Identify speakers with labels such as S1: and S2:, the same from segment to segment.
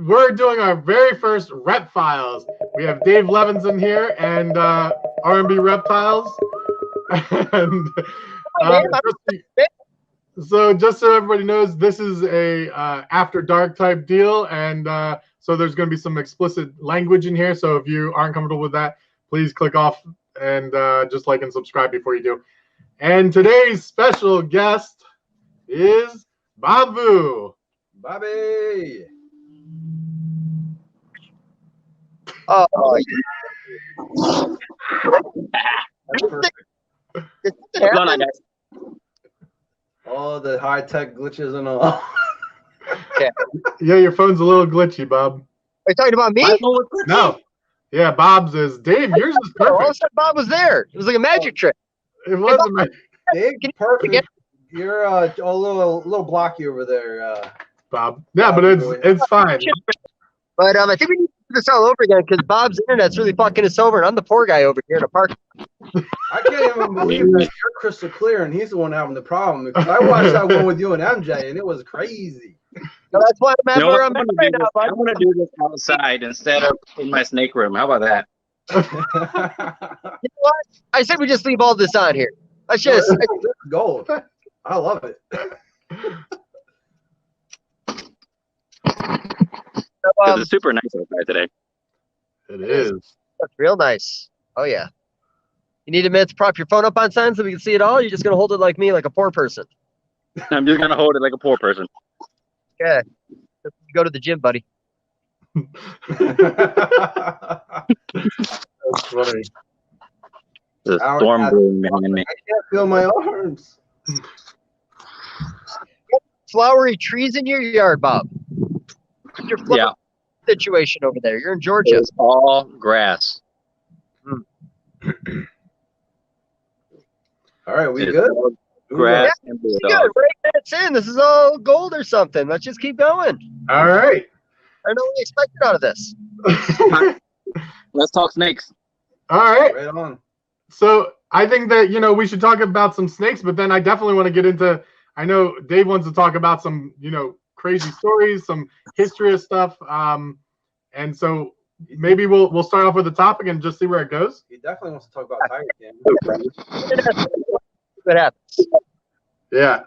S1: we're doing our very first Rep Files. We have Dave Levinson here and R&B Reptiles. And just so everybody knows, this is a after dark type deal, and so there's going to be some explicit language in here. So if you aren't comfortable with that, please click off and just like and subscribe before you do. And today's special guest is Babu.
S2: Bobby.
S3: Oh,
S2: all the high-tech glitches and all.
S1: Yeah, your phone's a little glitchy, Bob.
S3: Are you talking about me?
S1: No. Yeah, Bob's is. Dave, yours is perfect.
S3: All of a sudden, Bob was there. It was like a magic trick.
S1: It was a magic.
S2: Dave, perfect. You're a little blocky over there,
S1: Bob. Yeah, but it's fine.
S3: But I think we need to do this all over again because Bob's internet's really fucking us over, and I'm the poor guy over here in the park.
S2: I can't even believe that you're crystal clear and he's the one having the problem, because I watched that one with you and MJ and it was crazy.
S3: So that's why I'm at I'm right now.
S4: I want to do this outside instead of in my snake room. How about that?
S3: You know what? I said we just leave all this on here. Let's just
S2: this is gold. I love it.
S4: It's super nice outside today.
S1: It is.
S3: That's real nice. Oh yeah. You need a minute to prop your phone up on sign so we can see it all? You're just gonna hold it like me, like a poor person.
S4: I'm just gonna hold it like a poor person.
S3: Okay. Go to the gym, buddy.
S1: That's funny.
S4: The storm blowing behind me.
S2: I can't feel my arms.
S3: Flowery trees in your yard, Bob. Your situation over there. You're in Georgia.
S4: It's all grass.
S2: All right, we good?
S4: Grass.
S3: Yeah, and good. We're 8 minutes in. This is all gold or something. Let's just keep going.
S1: All right.
S3: I don't know what we expected out of this.
S4: Let's talk snakes.
S1: All right.
S2: Right on.
S1: So I think that, we should talk about some snakes, but then I definitely want to get into, I know Dave wants to talk about some, crazy stories, some history of stuff. And so maybe we'll start off with the topic and just see where it goes.
S2: He definitely wants to talk about Tiger King.
S3: What happens?
S1: Yeah.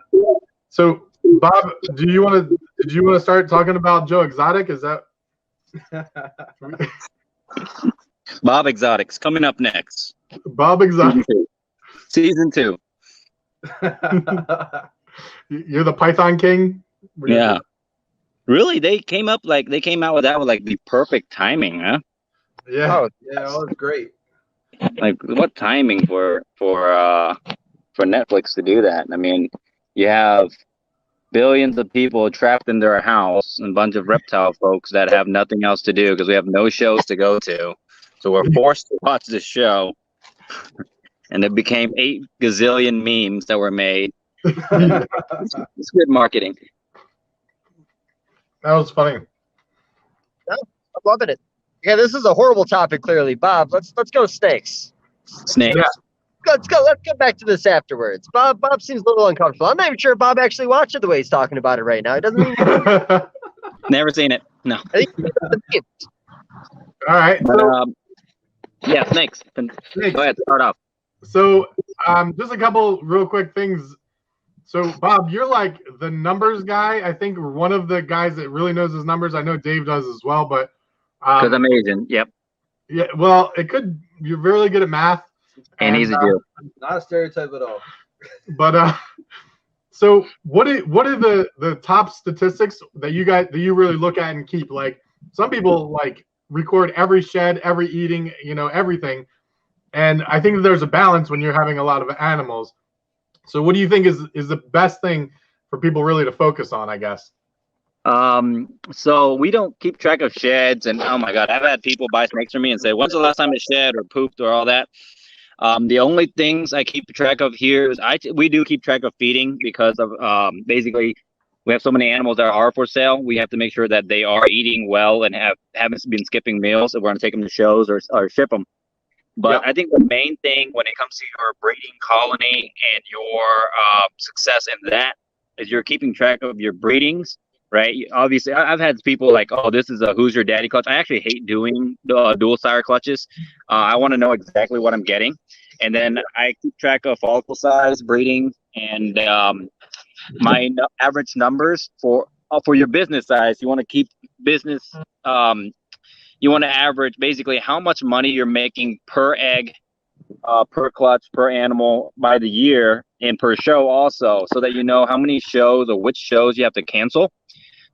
S1: So Bob, did you want to start talking about Joe Exotic? Is that
S4: Bob Exotics coming up next?
S1: Bob Exotic.
S4: Season 2.
S1: You're the Python King?
S4: Yeah. Really? They came out with that with like the perfect timing, huh?
S1: Yeah.
S2: Oh, yeah, it was great.
S4: Like what timing for Netflix to do that? I mean, you have billions of people trapped in their house and a bunch of reptile folks that have nothing else to do because we have no shows to go to. So we're forced to watch this show. And it became 8 gazillion memes that were made. It's good marketing.
S1: That was funny.
S3: Yeah, I'm loving it. Yeah, this is a horrible topic, clearly. Bob, let's go snakes.
S4: Snakes.
S1: Yeah.
S3: Let's get back to this afterwards. Bob seems a little uncomfortable. I'm not even sure if Bob actually watched it the way he's talking about it right now. He doesn't even
S4: Never seen it. No.
S3: I think
S1: All right.
S4: But, yeah, snakes. Go ahead, start off.
S1: So just a couple real quick things. So Bob, you're like the numbers guy. I think one of the guys that really knows his numbers. I know Dave does as well, but
S4: because I'm Asian. Yep.
S1: Yeah. Well, you're really good at math.
S4: And he's a Jew.
S2: Not a stereotype at all.
S1: But so what are the top statistics that you really look at and keep? Like some people like record every shed, every eating, everything. And I think that there's a balance when you're having a lot of animals. So what do you think is the best thing for people really to focus on, I guess?
S4: So we don't keep track of sheds, and oh my God, I've had people buy snakes from me and say, when's the last time it shed or pooped or all that? The only things I keep track of here is we do keep track of feeding because of basically we have so many animals that are for sale. We have to make sure that they are eating well and haven't been skipping meals if we're going to take them to shows or ship them. But I think the main thing when it comes to your breeding colony and your success in that is you're keeping track of your breedings right? Obviously, I've had people like, oh, this is a who's your daddy clutch. I actually hate doing dual sire clutches. I want to know exactly what I'm getting. And then I keep track of follicle size, breeding, and my average numbers for your business size. You want to keep business, you want to average basically how much money you're making per egg, per clutch, per animal by the year, and per show also, so that you know how many shows or which shows you have to cancel.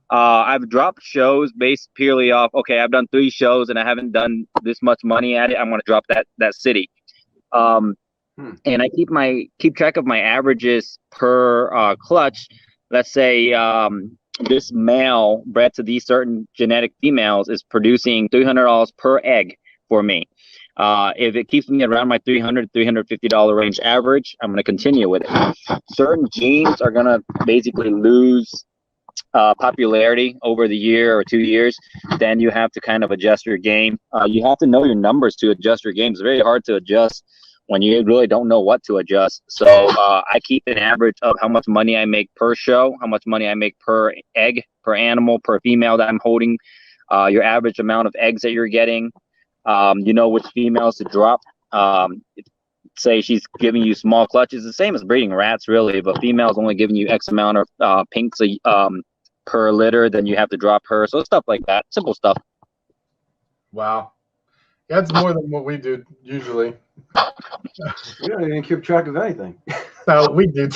S4: I've dropped shows based purely off, okay, I've done 3 shows and I haven't done this much money at it. I'm going to drop that city. And I keep track of my averages per clutch. Let's say this male bred to these certain genetic females is producing $300 per egg for me. If it keeps me around my $350 range average, I'm going to continue with it. Certain genes are going to basically lose popularity over the year or 2 years. Then you have to kind of adjust your game. You have to know your numbers to adjust your game. It's very hard to adjust when you really don't know what to adjust. So I keep an average of how much money I make per show, how much money I make per egg, per animal, per female that I'm holding, your average amount of eggs that you're getting. You know which females to drop. Say she's giving you small clutches, the same as breeding rats, really. If a female's only giving you X amount of pinks per litter, then you have to drop her. So stuff like that, simple stuff.
S1: Wow. That's more than what we do usually.
S2: You don't even keep track of anything.
S1: No, we do.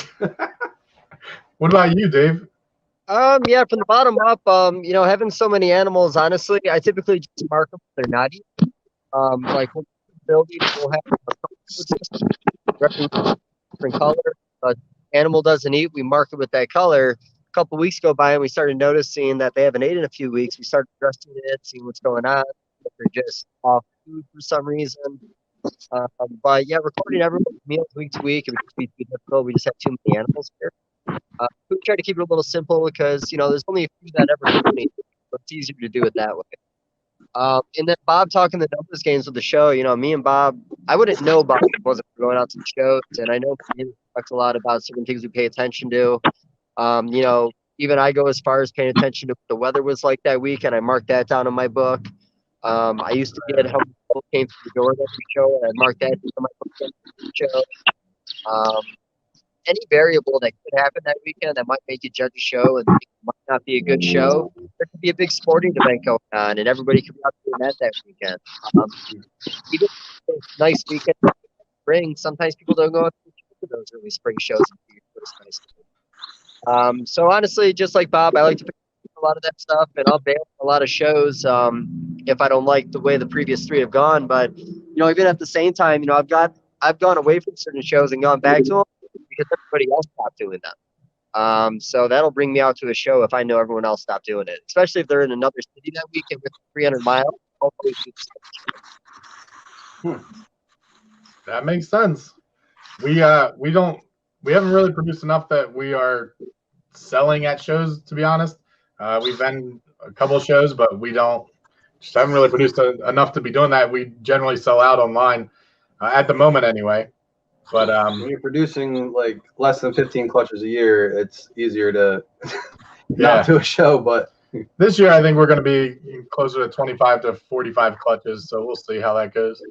S1: What about you, Dave?
S3: Yeah, from the bottom up, you know, having so many animals, honestly, I typically just mark them if they're not eating. Like when we're building, we'll have a different color. Animal doesn't eat, we mark it with that color. A couple weeks go by and we started noticing that they haven't ate in a few weeks. We started addressing it, seeing what's going on. If they're just off food for some reason. But yeah, recording everyone's meals week to week, it would just be too difficult. We just have too many animals here. We try to keep it a little simple because, you know, there's only a few that ever do it, so it's easier to do it that way. And then Bob talking the numbers games with the show, you know, me and Bob, I wouldn't know Bob if it wasn't for going out to the shows, and I know he talks a lot about certain things we pay attention to. You know, even I go as far as paying attention to what the weather was like that week, and I marked that down in my book. I used to get how many people came through the door that we show, and I marked that in my book for the show. Any variable that could happen that weekend that might make you judge a show and it might not be a good show. There could be a big sporting event going on, and everybody could be out doing that weekend. Even if it's a nice weekend in spring, sometimes people don't go out to those early spring shows. So honestly, just like Bob, I like to pick a lot of that stuff, and I'll bail on a lot of shows if I don't like the way the previous 3 have gone. But you know, even at the same time, you know, I've gone away from certain shows and gone back to them because everybody else stopped doing them. So that'll bring me out to a show if I know everyone else stopped doing it, especially if they're in another city that weekend with 300 miles.
S1: That makes sense. We haven't really produced enough that we are selling at shows, to be honest. We've been a couple shows, but we just haven't really produced enough to be doing that. We generally sell out online at the moment anyway. But
S2: when you're producing like less than 15 clutches a year, it's easier to not do a show. But
S1: this year, I think we're going to be closer to 25 to 45 clutches. So we'll see how that goes.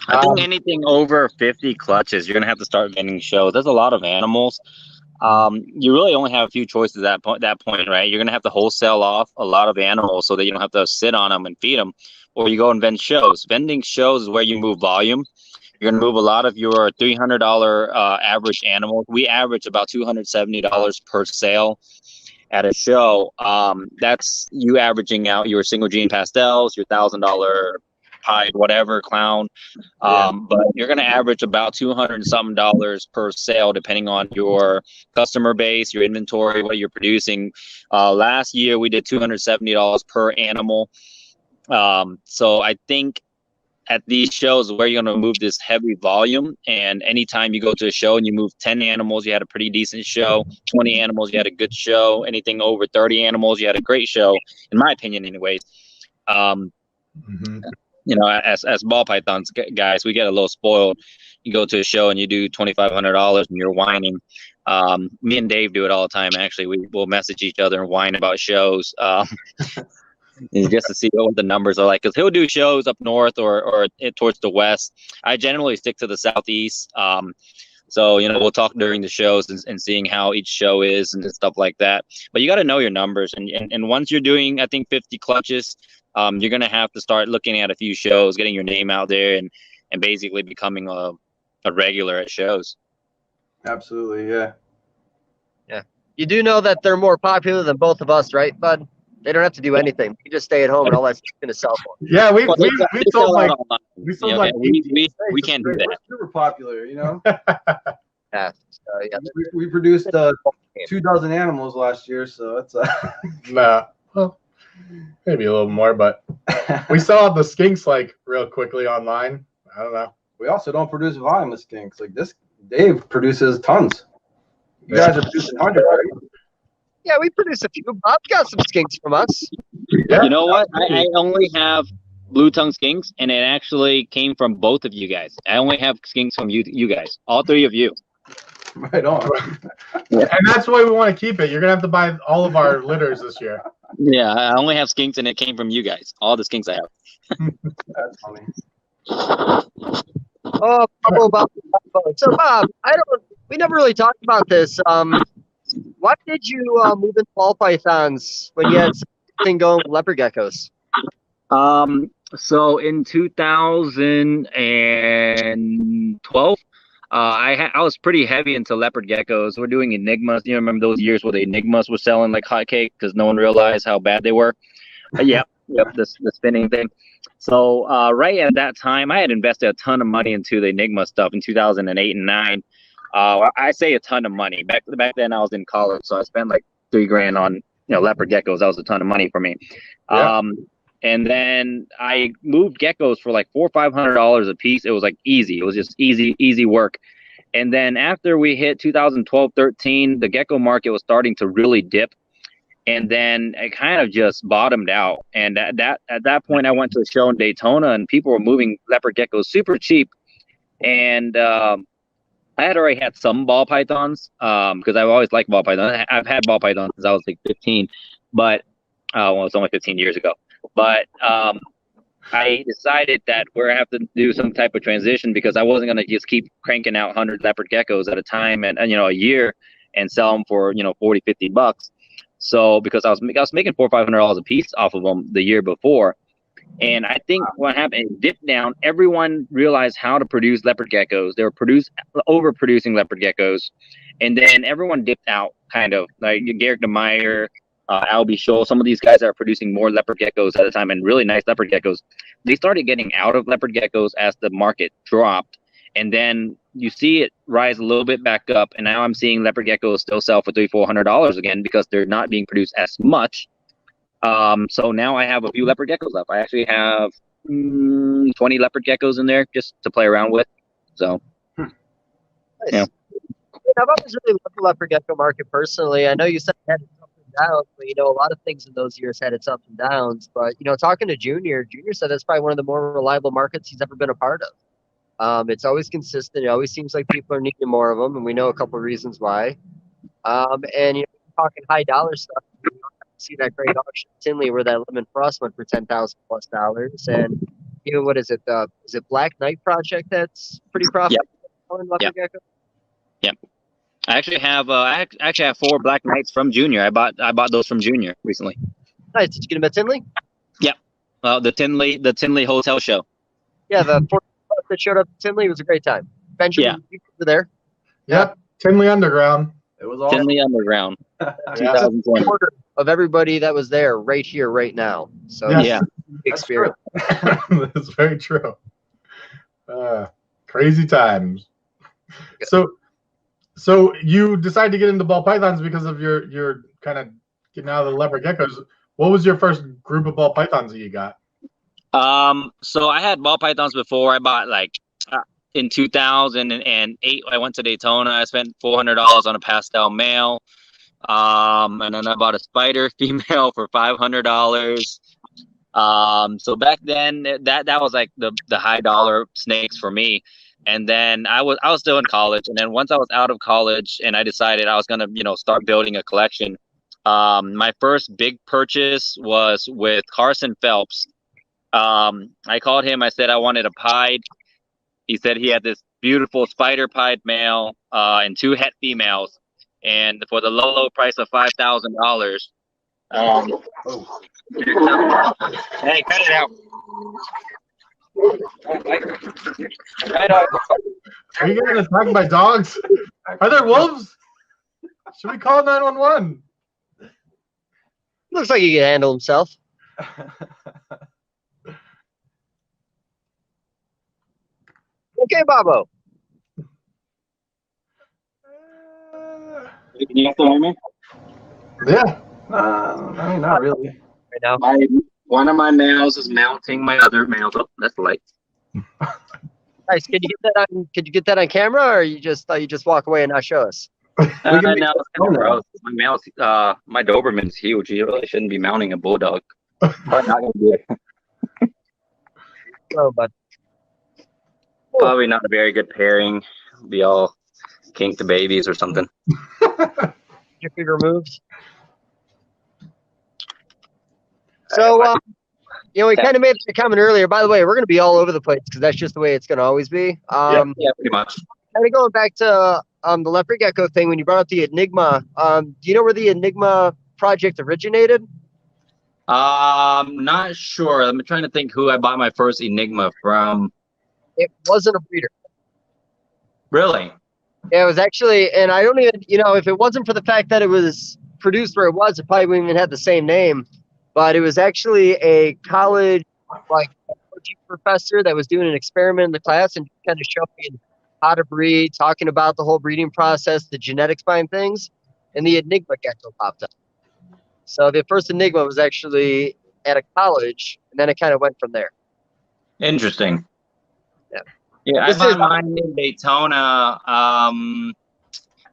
S4: I think anything over 50 clutches, you're going to have to start vending shows. There's a lot of animals. You really only have a few choices at that point, right? You're going to have to wholesale off a lot of animals so that you don't have to sit on them and feed them, or you go and vend shows. Vending shows is where you move volume. You're going to move a lot of your $300 average animals. We average about $270 per sale at a show. That's you averaging out your single gene pastels, your $1,000 pied whatever clown. But you're going to average about $200 and something per sale, depending on your customer base, your inventory, what you're producing. Last year we did $270 per animal. So I think at these shows where you're going to move this heavy volume, and anytime you go to a show and you move 10 animals, you had a pretty decent show. 20 animals, you had a good show. Anything over 30 animals, you had a great show, in my opinion anyways. You know, as ball pythons guys, we get a little spoiled. You go to a show and you do $2,500 and you're whining. Me and Dave do it all the time. Actually, we'll message each other and whine about shows, just to see what the numbers are like. Because he'll do shows up north or towards the west. I generally stick to the southeast. So, we'll talk during the shows and seeing how each show is and stuff like that. But you got to know your numbers. And once you're doing, I think, 50 clutches, you're going to have to start looking at a few shows, getting your name out there, and basically becoming a regular at shows.
S2: Absolutely, yeah.
S3: Yeah. You do know that they're more popular than both of us, right, bud? They don't have to do anything. You just stay at home and all that stuff's going to sell for them.
S1: Yeah, we sold like
S4: we can't do that.
S2: We're super popular,
S3: Yeah. So, yeah.
S2: We produced 24 animals last year, so it's
S1: nah. Well, maybe a little more, but we saw the skinks like real quickly online. I don't know.
S2: We also don't produce volume of skinks. Like this, Dave produces tons. You guys are producing hundreds, right?
S3: Yeah, we produce a few. Bob's got some skinks from us.
S1: Yeah.
S4: You know what? I only have blue tongue skinks, and it actually came from both of you guys. I only have skinks from you guys, all three of you.
S2: Right on.
S1: And that's why we want to keep it. You're gonna have to buy all of our litters this year.
S4: Yeah, I only have skinks, and it came from you guys. All the skinks I have.
S2: That's funny.
S3: Oh, Bob. So, Bob, we never really talked about this. Why did you move into ball pythons when you had something going with leopard geckos?
S4: So in 2012, I was pretty heavy into leopard geckos. We're doing enigmas. You remember those years where the enigmas were selling like hotcakes because no one realized how bad they were? Yep, the spinning thing. So right at that time, I had invested a ton of money into the enigma stuff in 2008 and 9. I say a ton of money. Back then, I was in college, so I spent like $3,000 on leopard geckos. That was a ton of money for me.
S1: Yeah.
S4: And then I moved geckos for like $400 or $500 a piece. It was like easy. It was just easy work. And then after we hit 2012-13, the gecko market was starting to really dip. And then it kind of just bottomed out. And at that point, I went to a show in Daytona, and people were moving leopard geckos super cheap. And I had already had some ball pythons because I've always liked ball pythons. I've had ball pythons since I was like 15, but it's only 15 years ago. But I decided that we're going to have to do some type of transition because I wasn't going to just keep cranking out 100 leopard geckos at a time and a year and sell them for $40-$50. So because I was making $400 or $500 a piece off of them the year before. And I think what happened, it dipped down. Everyone realized how to produce leopard geckos. They were overproducing leopard geckos. And then everyone dipped out, kind of. Like Garrick DeMeyer, Albie Scholl, some of these guys that are producing more leopard geckos at a time and really nice leopard geckos. They started getting out of leopard geckos as the market dropped. And then you see it rise a little bit back up. And now I'm seeing leopard geckos still sell for $300-$400 again because they're not being produced as much. So now I have a few leopard geckos left. I actually have 20 leopard geckos in there just to play around with. So,
S3: nice. I've always really loved the leopard gecko market personally. I know you said it had its ups and downs, but a lot of things in those years had its ups and Downs. But talking to Junior said that's probably one of the more reliable markets he's ever been a part of. It's always consistent. It always seems like people are needing more of them, and we know a couple of reasons why. And talking high dollar stuff. See that great auction in Tinley where that lemon frost went for $10,000+, and even what is it? Is it Black Knight Project that's pretty profitable?
S4: Yep. I actually have 4 Black Knights from Junior. I bought those from Junior recently.
S3: Nice. Did you get them at Tinley?
S4: Yep. The Tinley Hotel show.
S3: Yeah, the 4 that showed up at Tinley was a great time. Benjamin, you were there.
S1: Yep. Tinley Underground.
S2: It was awesome.
S4: Tinley Underground. 2020.
S3: Of everybody that was there right here, right now. So
S1: Yes.
S3: experience.
S1: That's very true. Crazy times. So you decided to get into ball pythons because of your kind of getting out of the leopard geckos. What was your first group of ball pythons that you got?
S4: So I had ball pythons before. I bought in 2008. I went to Daytona. I spent $400 on a pastel male. And then I bought a spider female for $500. So back then that was like the high dollar snakes for me. And then I was still in college. And then once I was out of college and I decided I was gonna, start building a collection. My first big purchase was with Carson Phelps. I called him. I said I wanted a pied. He said he had this beautiful spider pied male and 2 het females, and for the low price of $5,000. Hey, cut it out.
S1: Are you getting attacked by dogs? Are there wolves? Should we call 911?
S3: Looks like he can handle himself. Okay, Bobo.
S4: Can you still hear me?
S1: Yeah.
S2: I mean, not really.
S3: Right now.
S4: One of my males is mounting my other male. Oh, that's the light.
S3: Nice. Can you get that on camera, or you just walk away and not show us?
S4: No, it's kind of gross. My male's, my Doberman's huge. He really shouldn't be mounting a bulldog. But not gonna do it.
S3: Oh, but
S4: Probably not a very good pairing. Be all kink to babies or something.
S3: your feet removed. So, we kind of made a comment earlier. By the way, we're going to be all over the place because that's just the way it's going to always be.
S4: Yeah, pretty much.
S3: Kind of going back to the leopard gecko thing, when you brought up the Enigma, do you know where the Enigma project originated?
S4: Not sure. I'm trying to think who I bought my first Enigma from.
S3: It wasn't a breeder.
S4: Really?
S3: Yeah, it was actually, and I don't even, if it wasn't for the fact that it was produced where it was, it probably wouldn't even have the same name. But it was actually a college, professor that was doing an experiment in the class and kind of showing how to breed, talking about the whole breeding process, the genetics behind things, and the Enigma gecko popped up. So the first Enigma was actually at a college, and then it kind of went from there.
S4: Interesting.
S3: Yeah.
S4: Yeah, I found mine in Daytona.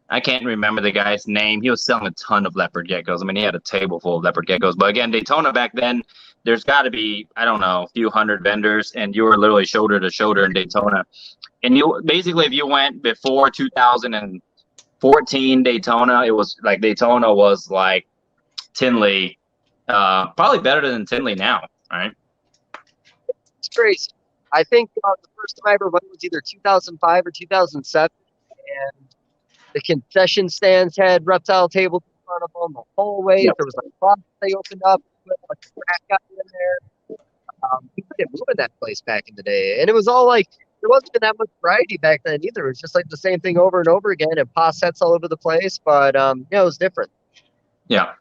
S4: I can't remember the guy's name. He was selling a ton of leopard geckos. I mean, he had a table full of leopard geckos. But again, Daytona back then, there's got to be, I don't know, a few hundred vendors, and you were literally shoulder to shoulder in Daytona. And you basically, if you went before 2014 Daytona, it was like Daytona was like Tinley, probably better than Tinley now, right?
S3: It's crazy. I think the first time I ever went was either 2005 or 2007, and the concession stands had reptile tables in front of them the whole way. Yep. There was a closet they opened up, a crack got in there. People didn't move in that place back in the day, and it was all like there wasn't even that much variety back then either. It was just like the same thing over and over again, and paw sets all over the place. But it was different.
S4: Yeah.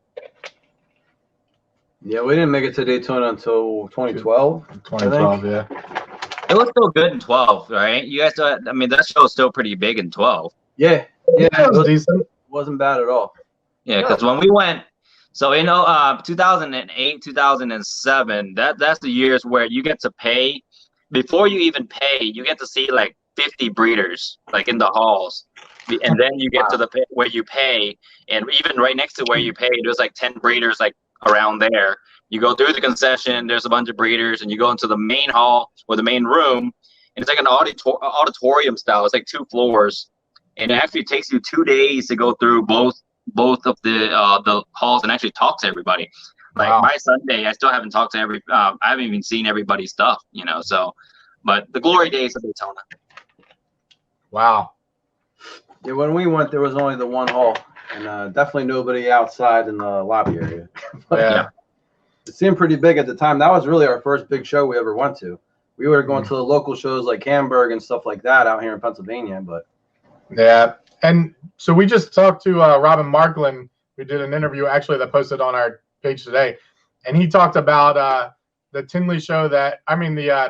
S2: Yeah, we didn't make it to Daytona until 2012.
S1: 2012, yeah.
S4: It was still good in 12, right? You guys, I mean, that show was still pretty big in 12.
S2: Yeah,
S1: it was decent.
S2: Wasn't bad at all.
S4: Yeah, because when we went, so 2008, 2007, that's the years where you get to pay. Before you even pay, you get to see like 50 breeders like in the halls, and then you get to the where you pay, and even right next to where you pay, there's like 10 breeders like around there. You go through the concession, there's a bunch of breeders, and you go into the main hall or the main room, and it's like an auditorium style. It's like 2 floors, and it actually takes you 2 days to go through both of the halls and actually talk to everybody. Like by Sunday, I still haven't talked to I haven't even seen everybody's stuff, So, but the glory days of Daytona.
S1: Wow.
S2: Yeah, when we went, there was only the one hall, and definitely nobody outside in the lobby area.
S1: Yeah.
S2: It seemed pretty big at the time. That was really our first big show we ever went to. We were going to the local shows like Hamburg and stuff like that out here in Pennsylvania, but
S1: yeah. And so we just talked to Robin Marklin. We did an interview actually that posted on our page today, and he talked about the Tinley show the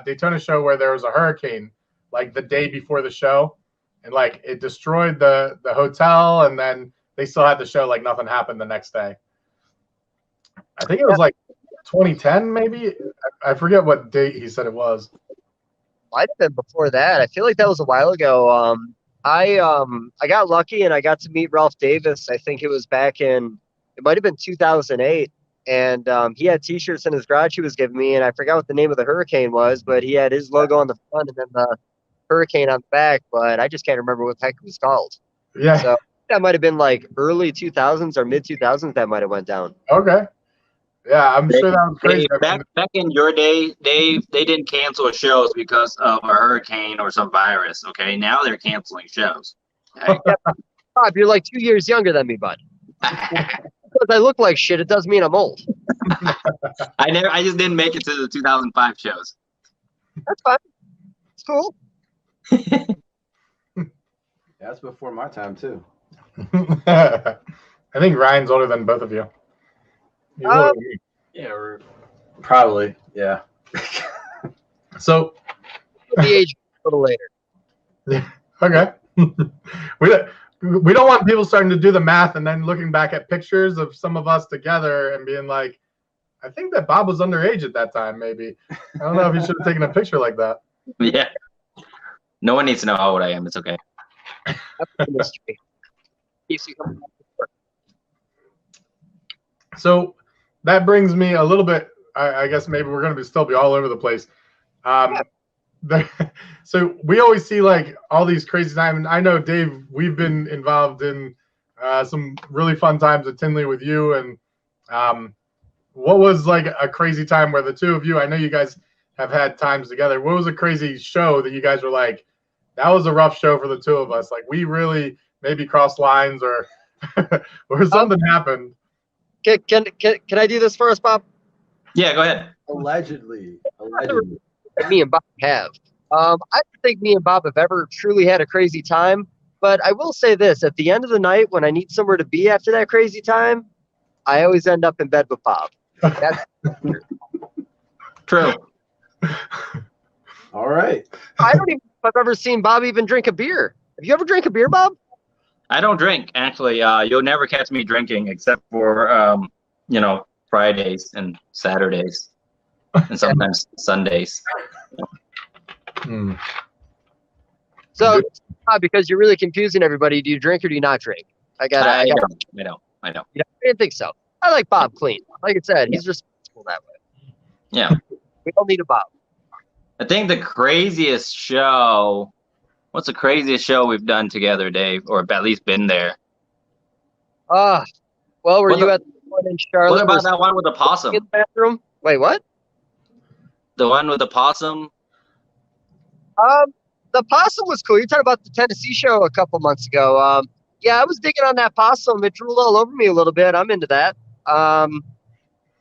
S1: Daytona show where there was a hurricane like the day before the show, and like it destroyed the hotel, and then they still had the show like nothing happened the next day. I think it was like 2010, maybe. I forget what date he said it was.
S3: Might have been before that. I feel like that was a while ago. I got lucky and I got to meet Ralph Davis. I think it was back in, it might have been 2008. And he had T-shirts in his garage he was giving me, and I forgot what the name of the hurricane was, but he had his logo on the front and then the hurricane on the back, but I just can't remember what the heck it was called.
S1: Yeah.
S3: So that might have been like early 2000s or mid 2000s. That might have went down.
S1: Okay. Yeah, I'm sure that was crazy.
S4: Back in your day, they didn't cancel shows because of a hurricane or some virus. Okay, now they're canceling shows. Okay?
S3: Bob, you're like 2 years younger than me, bud. Because I look like shit, it doesn't mean I'm old.
S4: I just didn't make it to the 2005 shows.
S3: That's fine. It's cool.
S2: That's before my time too.
S1: I think Ryan's older than both of you. He's older than me.
S2: Yeah, probably. Yeah.
S1: So
S3: The age a little later.
S1: okay. we don't want people starting to do the math and then looking back at pictures of some of us together and being like, I think that Bob was underage at that time, maybe. I don't know if he should have taken a picture like that.
S4: Yeah. No one needs to know how old I am. It's okay.
S3: That's a mystery.
S1: So that brings me a little bit, I guess maybe we're going to still be all over the place. So we always see like all these crazy times. And I know, Dave, we've been involved in some really fun times at Tinley with you. And what was like a crazy time where the two of you, I know you guys have had times together. What was a crazy show that you guys were like, that was a rough show for the two of us? Like we really maybe crossed lines or or something happened.
S3: Can I do this for us, Bob?
S4: Yeah, go ahead.
S2: Allegedly.
S3: Me and Bob have. I don't think me and Bob have ever truly had a crazy time, but I will say this: at the end of the night, when I need somewhere to be after that crazy time, I always end up in bed with Bob. That's
S4: True.
S2: All right.
S3: I don't even know if I've ever seen Bob even drink a beer. Have you ever drank a beer, Bob?
S4: I don't drink, actually. You'll never catch me drinking except for, Fridays and Saturdays and sometimes Sundays.
S3: So, because you're really confusing everybody, do you drink or do you not drink? I
S4: don't.
S3: You know, I didn't think so. I like Bob clean. Like I said, he's responsible that way.
S4: Yeah.
S3: We don't need a Bob.
S4: I think the craziest show. What's the craziest show we've done together, Dave, or at least been there?
S3: Well, were you at the one in Charlotte?
S4: What about that one with the possum?
S3: In the bathroom? Wait, what?
S4: The one with the possum?
S3: The possum was cool. You're talking about the Tennessee show a couple months ago. Yeah, I was digging on that possum. It drooled all over me a little bit. I'm into that.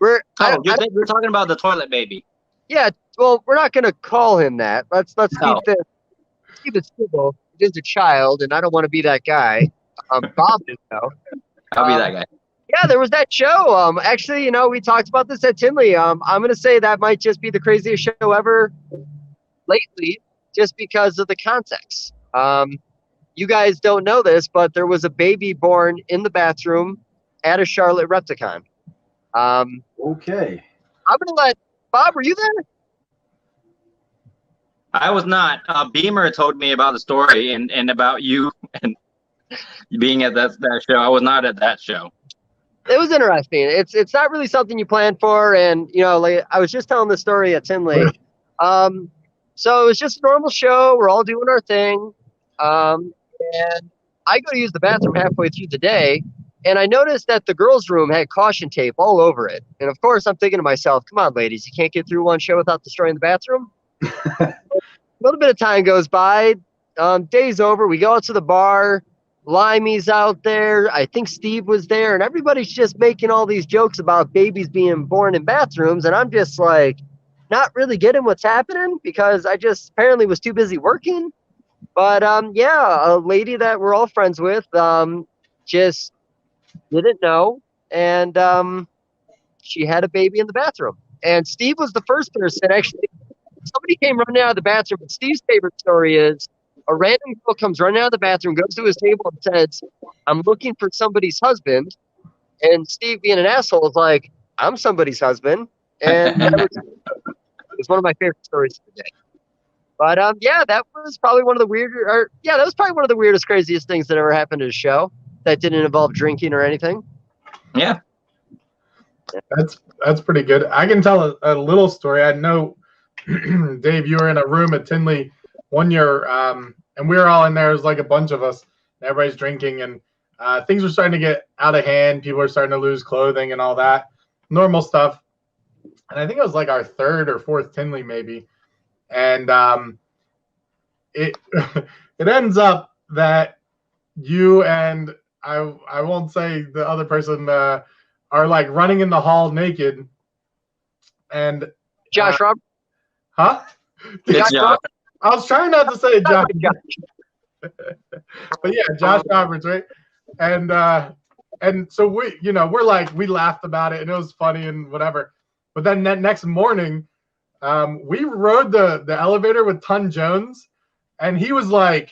S3: You're
S4: talking about the toilet baby.
S3: Yeah, well, we're not going to call him that. Let's keep it simple. It is a child, and I don't want to be that guy. Bob is, though.
S4: I'll be that guy.
S3: Yeah, there was that show. Actually, we talked about this at Tinley. I'm going to say that might just be the craziest show ever lately, just because of the context. You guys don't know this, but there was a baby born in the bathroom at a Charlotte Repticon.
S2: Okay.
S3: I'm going to let Bob, were you there?
S4: I was not. Beamer told me about the story and about you and being at that show. I was not at that show.
S3: It was interesting. It's not really something you plan for, and like I was just telling the story at Tinley. So it was just a normal show. We're all doing our thing, and I go to use the bathroom halfway through the day, and I noticed that the girls' room had caution tape all over it. And of course, I'm thinking to myself, "Come on, ladies, you can't get through one show without destroying the bathroom." A little bit of time goes by. Day's over. We go out to the bar. Limey's out there. I think Steve was there, and everybody's just making all these jokes about babies being born in bathrooms, and I'm just like not really getting what's happening because I just apparently was too busy working. But a lady that we're all friends with just didn't know, and she had a baby in the bathroom. And Steve was the first person, actually. Somebody came running out of the bathroom, but Steve's favorite story is a random girl comes running out of the bathroom, goes to his table and says, "I'm looking for somebody's husband." And Steve, being an asshole, is like, "I'm somebody's husband." And that was one of my favorite stories of the day. But that was probably one of the weirdest, craziest things that ever happened at a show that didn't involve drinking or anything.
S4: Yeah.
S1: That's pretty good. I can tell a little story. I know, Dave, you were in a room at Tinley one year, and we were all in there. It was like a bunch of us. And everybody's drinking, and things were starting to get out of hand. People were starting to lose clothing and all that normal stuff. And I think it was like our third or fourth Tinley maybe, and it it ends up that you and I won't say the other person are like running in the hall naked, and
S3: Josh Roberts.
S1: huh?
S4: It's Josh.
S1: I was trying not to say Josh, but yeah, Josh Roberts, right? And so we're like, we laughed about it and it was funny and whatever. But then that next morning, we rode the elevator with Ton Jones, and he was like,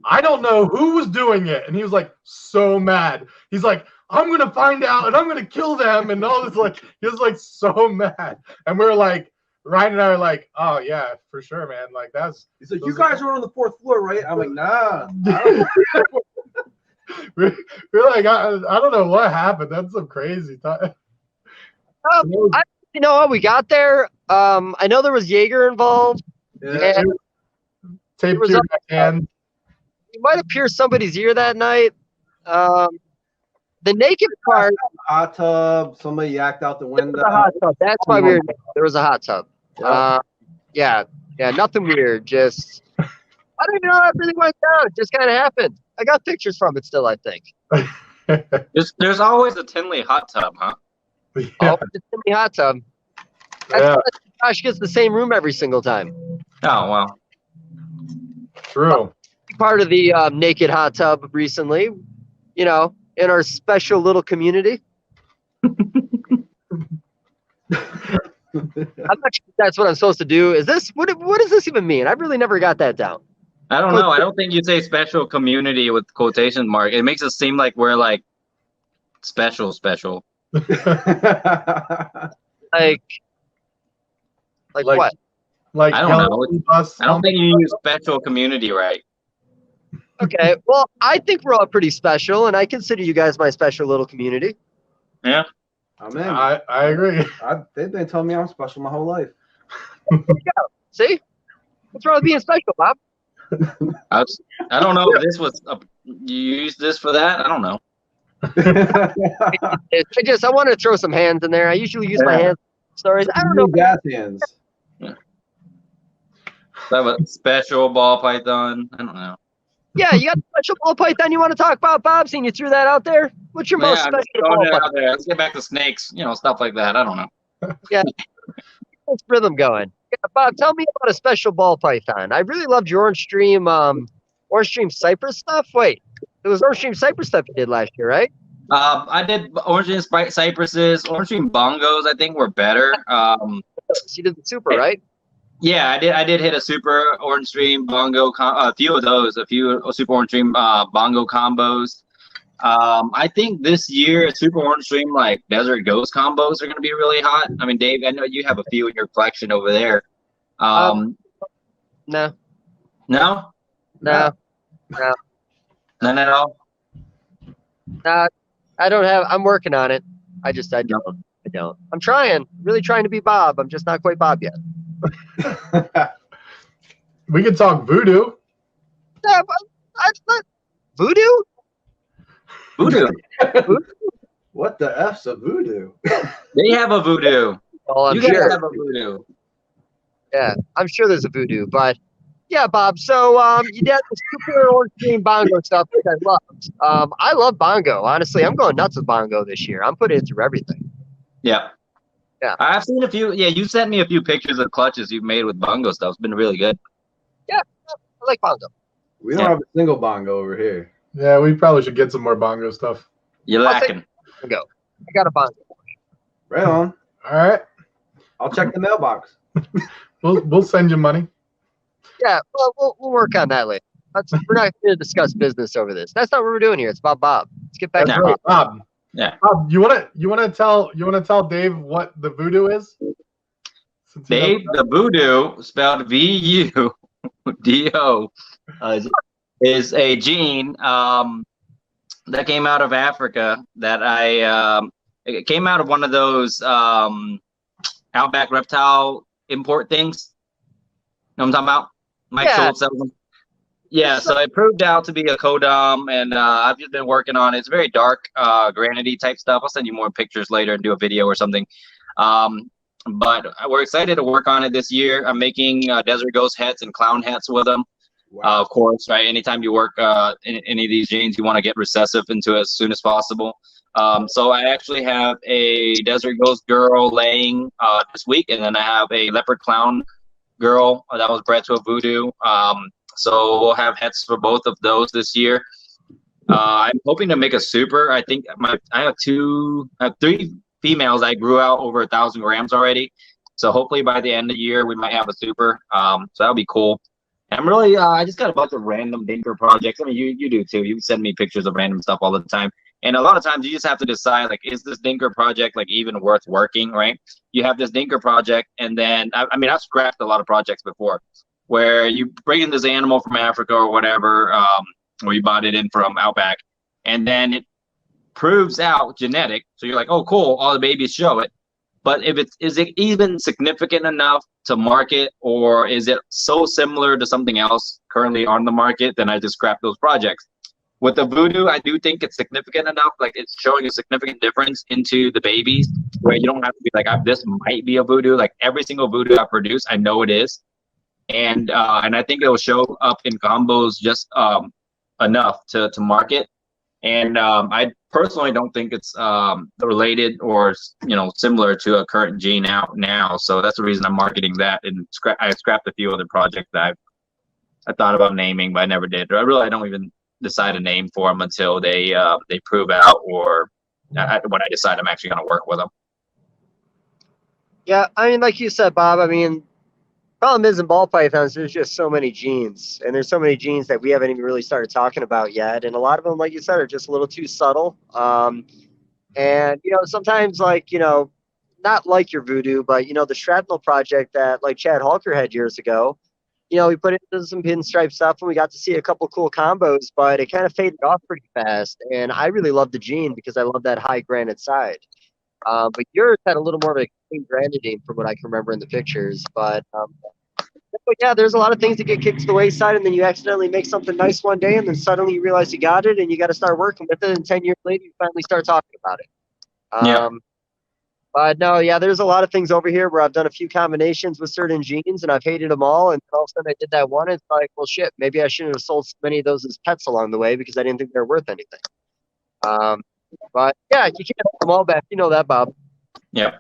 S1: I don't know who was doing it. And he was like so mad. He's like, I'm gonna find out and I'm gonna kill them and all this. Like, he was like so mad. And we were like, Ryan and I were like, oh yeah, for sure, man. Like that's.
S2: He's like, you guys were on the 4th floor, right? I'm like, nah.
S1: we're like, I don't know what happened. That's some crazy time.
S3: You know how we got there? I know there was Jaeger involved.
S2: Yeah.
S3: And
S1: Tape to your hand.
S3: you might have pierced somebody's ear that night. The naked part.
S2: Hot tub. Somebody yacked out the
S3: There was
S2: window.
S3: a hot tub. That's why we were. There was a hot tub.
S2: Yeah.
S3: Yeah, nothing weird. Just I don't even know how it really went down. It just kind of happened. I got pictures from it still, I think.
S4: There's always a Tinley hot tub, huh?
S1: Yeah.
S3: Oh, it's in the hot tub. That's
S1: Yeah.
S3: why Josh gets the same room every single time.
S4: Oh, well.
S1: True.
S3: Part of the naked hot tub recently, in our special little community. I'm not sure if that's what I'm supposed to do. Is this what does this even mean? I've really never got that down.
S4: I don't know. I don't think you say special community with quotation mark. It makes it seem like we're like special.
S3: Like what?
S1: Like
S4: I don't know. I don't think you use special community right.
S3: Okay. Well, I think we're all pretty special, and I consider you guys my special little community.
S4: Yeah.
S2: I'm in.
S1: I agree.
S2: They've been telling me I'm special my whole life.
S3: See? What's wrong with being special, Bob?
S4: I don't know if this was you used this for that. I don't know.
S3: I want to throw some hands in there. I usually use my hands in stories. I don't know.
S2: Gas hands.
S4: Have a special ball python. I don't know.
S3: Yeah, you got a special ball python you want to talk about, Bob? Seeing you threw that out there. What's your most
S4: I'm
S3: special
S4: just
S3: ball
S4: throwing it
S3: python?
S4: out there. Let's get back to snakes. Stuff like that. I don't know.
S3: Let's rhythm going. Yeah, Bob, tell me about a special ball python. I really loved your Orange Stream Cypress stuff. Wait, it was Orange Stream Cypress stuff you did last year, right?
S4: I did Orange Stream Cypresses. Orange Stream Bongos, I think, were better.
S3: You did the super, right?
S4: Yeah, I did hit a super Orange Stream Bongo, a few of those, a few super Orange Stream Bongo combos. I think this year Super Orange Stream like Desert Ghost combos are going to be really hot. I mean, Dave, I know you have a few in your collection over there.
S3: No,
S4: No,
S3: no,
S4: none at all.
S3: no. I don't have. I'm working on it. I don't. I'm trying, really trying to be Bob. I'm just not quite Bob yet.
S1: We could talk voodoo.
S3: Yeah, but voodoo.
S4: Voodoo.
S2: What the F's a voodoo?
S4: They have a voodoo.
S3: Oh, I'm
S4: You guys
S3: sure.
S4: have a voodoo.
S3: Yeah, I'm sure there's a voodoo, but yeah, Bob. So you did the super Orange Stream Bongo stuff, which I loved. I love Bongo. Honestly, I'm going nuts with Bongo this year. I'm putting it through everything.
S4: Yeah.
S3: Yeah.
S4: I've seen a few. Yeah, you sent me a few pictures of clutches you've made with bongo stuff. It's been really good.
S3: Yeah, I like Bongo.
S2: We don't have a single bongo over here.
S1: Yeah, we probably should get some more bongo stuff.
S4: You're
S3: I'll take
S4: lacking.
S3: Bongo. I got a Bongo.
S2: Right on.
S1: All right,
S2: I'll check the mailbox.
S1: we'll send you money.
S3: Yeah, well, we'll work on that later. We're not going to discuss business over this. That's not what we're doing here. It's about Bob. Let's get back
S1: That's
S3: to
S1: right,
S3: Bob.
S1: Bob.
S4: Yeah.
S1: Bob, you wanna tell Dave what the voodoo is? Since he
S4: Dave,
S1: doesn't
S4: the voodoo, spelled VUDO, is a gene that came out of Africa that it came out of one of those outback reptile import things. Know what I'm talking about? Mike Schultz sells them. Yeah, so it proved out to be a codom, and I've just been working on it. It's very dark, granity type stuff. I'll send you more pictures later and do a video or something. But we're excited to work on it this year. I'm making Desert Ghost hats and clown hats with them. Wow. Of course, right? Anytime you work in any of these genes, you want to get recessive into it as soon as possible. So I actually have a Desert Ghost girl laying this week, and then I have a leopard clown girl that was bred to a voodoo. So we'll have hats for both of those this year. I'm hoping to make a super. I think I have three females I grew out over 1,000 grams already. So hopefully by the end of the year, we might have a super. So that'll be cool. And I'm really, I just got a bunch of random dinker projects. I mean, you do too. You send me pictures of random stuff all the time. And a lot of times you just have to decide, like, is this dinker project like even worth working, right? You have this dinker project, and then, I mean, I've scrapped a lot of projects before where you bring in this animal from Africa or whatever, or you bought it in from Outback, and then it proves out genetic. So you're like, oh, cool, all the babies show it. But is it even significant enough to market, or is it so similar to something else currently on the market? Then I just scrap those projects. With the voodoo, I do think it's significant enough. Like, it's showing a significant difference into the babies, where you don't have to be like, this might be a voodoo. Like, every single voodoo I produce, I know it is. And I think it will show up in combos just enough to market. And I personally don't think it's related or similar to a current gene out now. So that's the reason I'm marketing that. And I scrapped a few other projects that I thought about naming, but I never did. I don't even decide a name for them until they prove out, or when I decide I'm actually going to work with them.
S3: Yeah, I mean, like you said, Bob, I mean, problem is in ball pythons, there's just so many genes, and there's so many genes that we haven't even really started talking about yet. And a lot of them, like you said, are just a little too subtle. And, sometimes, like, not like your voodoo, but, the shrapnel project that like Chad Halker had years ago, we put into some pinstripe stuff and we got to see a couple cool combos, but it kind of faded off pretty fast. And I really love the gene because I love that high granite side. But yours had a little more of a clean granidine from what I can remember in the pictures. But yeah, there's a lot of things that get kicked to the wayside, and then you accidentally make something nice one day, and then suddenly you realize you got it, and you got to start working with it. And 10 years later, you finally start talking about it.
S4: Yeah.
S3: But no, yeah, there's a lot of things over here where I've done a few combinations with certain genes, and I've hated them all. And all of a sudden, I did that one. And it's like, well, shit, maybe I shouldn't have sold so many of those as pets along the way because I didn't think they were worth anything. But yeah, you can't have them all back. You know that, Bob.
S4: Yeah.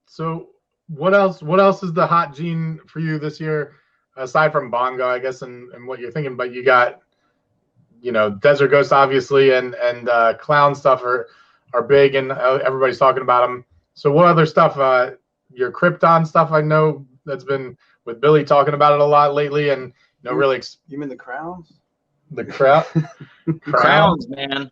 S1: So what else is the hot gene for you this year, aside from bongo, I guess, and what you're thinking? But you got, Desert Ghost obviously, and clown stuff are big, and everybody's talking about them. So what other stuff? Your Krypton stuff, I know that's been with Billy talking about it a lot lately, and really.
S2: You mean the crowns?
S1: The crown.
S4: Crowns, man.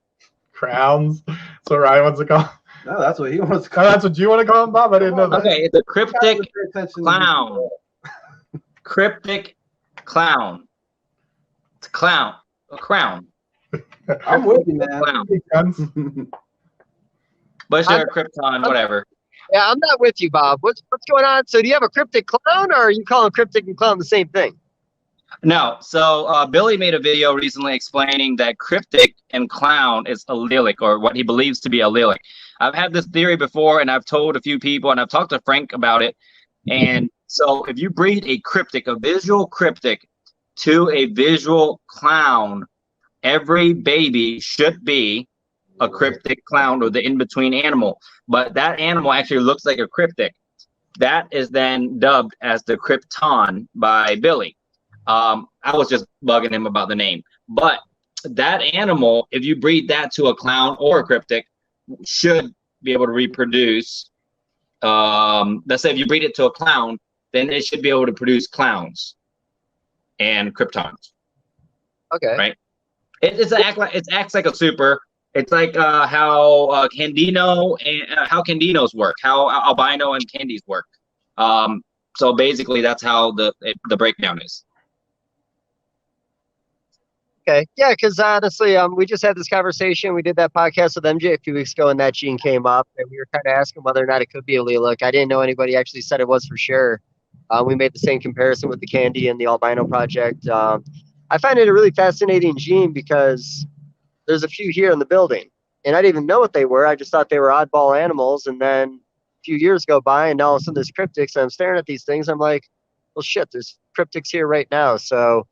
S1: Crowns. That's what Ryan wants to call.
S2: No, that's what he wants to call.
S1: Oh, that's what you want to call him, Bob? I didn't know that.
S4: Okay, it's a cryptic clown. Cryptic clown. It's a clown. A crown.
S2: I'm with you, man.
S4: Clown. Bushar, Krypton, whatever.
S3: Yeah, I'm not with you, Bob. What's going on? So do you have a cryptic clown, or are you calling cryptic and clown the same thing?
S4: No. So Billy made a video recently explaining that cryptic and clown is allelic, or what he believes to be allelic. I've had this theory before, and I've told a few people, and I've talked to Frank about it. And so if you breed a cryptic, a visual cryptic, to a visual clown, every baby should be a cryptic clown, or the in-between animal. But that animal actually looks like a cryptic. That is then dubbed as the Krypton by Billy. I was just bugging him about the name. But that animal, if you breed that to a clown or a cryptic, should be able to reproduce. Let's say if you breed it to a clown, then it should be able to produce clowns and Kryptons.
S3: Okay.
S4: Right? It acts like a super. It's like how Candino and how Candinos work, how albino and candies work. So basically, that's how the breakdown is.
S3: Okay. Yeah, because honestly, we just had this conversation. We did that podcast with MJ a few weeks ago, and that gene came up, and we were kind of asking whether or not it could be allelic. I didn't know anybody actually said it was for sure. We made the same comparison with the candy and the albino project. I find it a really fascinating gene because there's a few here in the building, and I didn't even know what they were. I just thought they were oddball animals, and then a few years go by, and now all of a sudden there's cryptics, and I'm staring at these things. I'm like, well, shit, there's cryptics here right now. So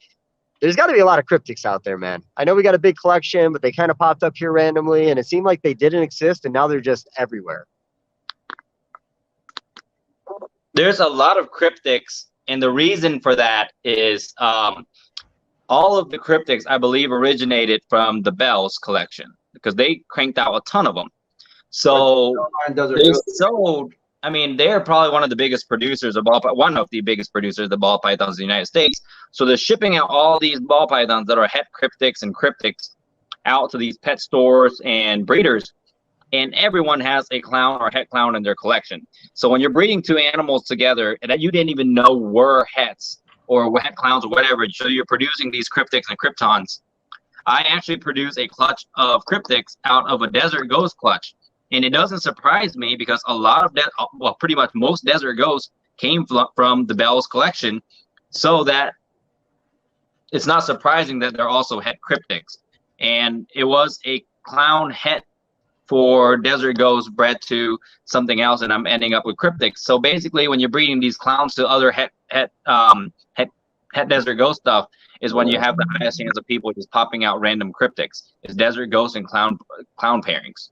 S3: there's got to be a lot of cryptics out there, man. I know we got a big collection, but they kind of popped up here randomly, and it seemed like they didn't exist, and now they're just everywhere.
S4: There's a lot of cryptics, and the reason for that is all of the cryptics, I believe, originated from the Bell's collection because they cranked out a ton of them. So they sold. I mean, they're probably one of the biggest producers of one of the biggest producers of ball pythons in the United States. So they're shipping out all these ball pythons that are het cryptics and cryptics out to these pet stores and breeders, and everyone has a clown or het clown in their collection. So when you're breeding two animals together that you didn't even know were hets or het clowns or whatever, so you're producing these cryptics and kryptons. I actually produce a clutch of cryptics out of a desert ghost clutch. And it doesn't surprise me because a lot of pretty much most desert ghosts came from the Bell's collection, so that it's not surprising that they're also het cryptics. And it was a clown het for desert ghosts bred to something else, and I'm ending up with cryptics. So basically, when you're breeding these clowns to other het desert ghost stuff, is when you have the highest chance of people just popping out random cryptics. It's desert ghosts and clown pairings.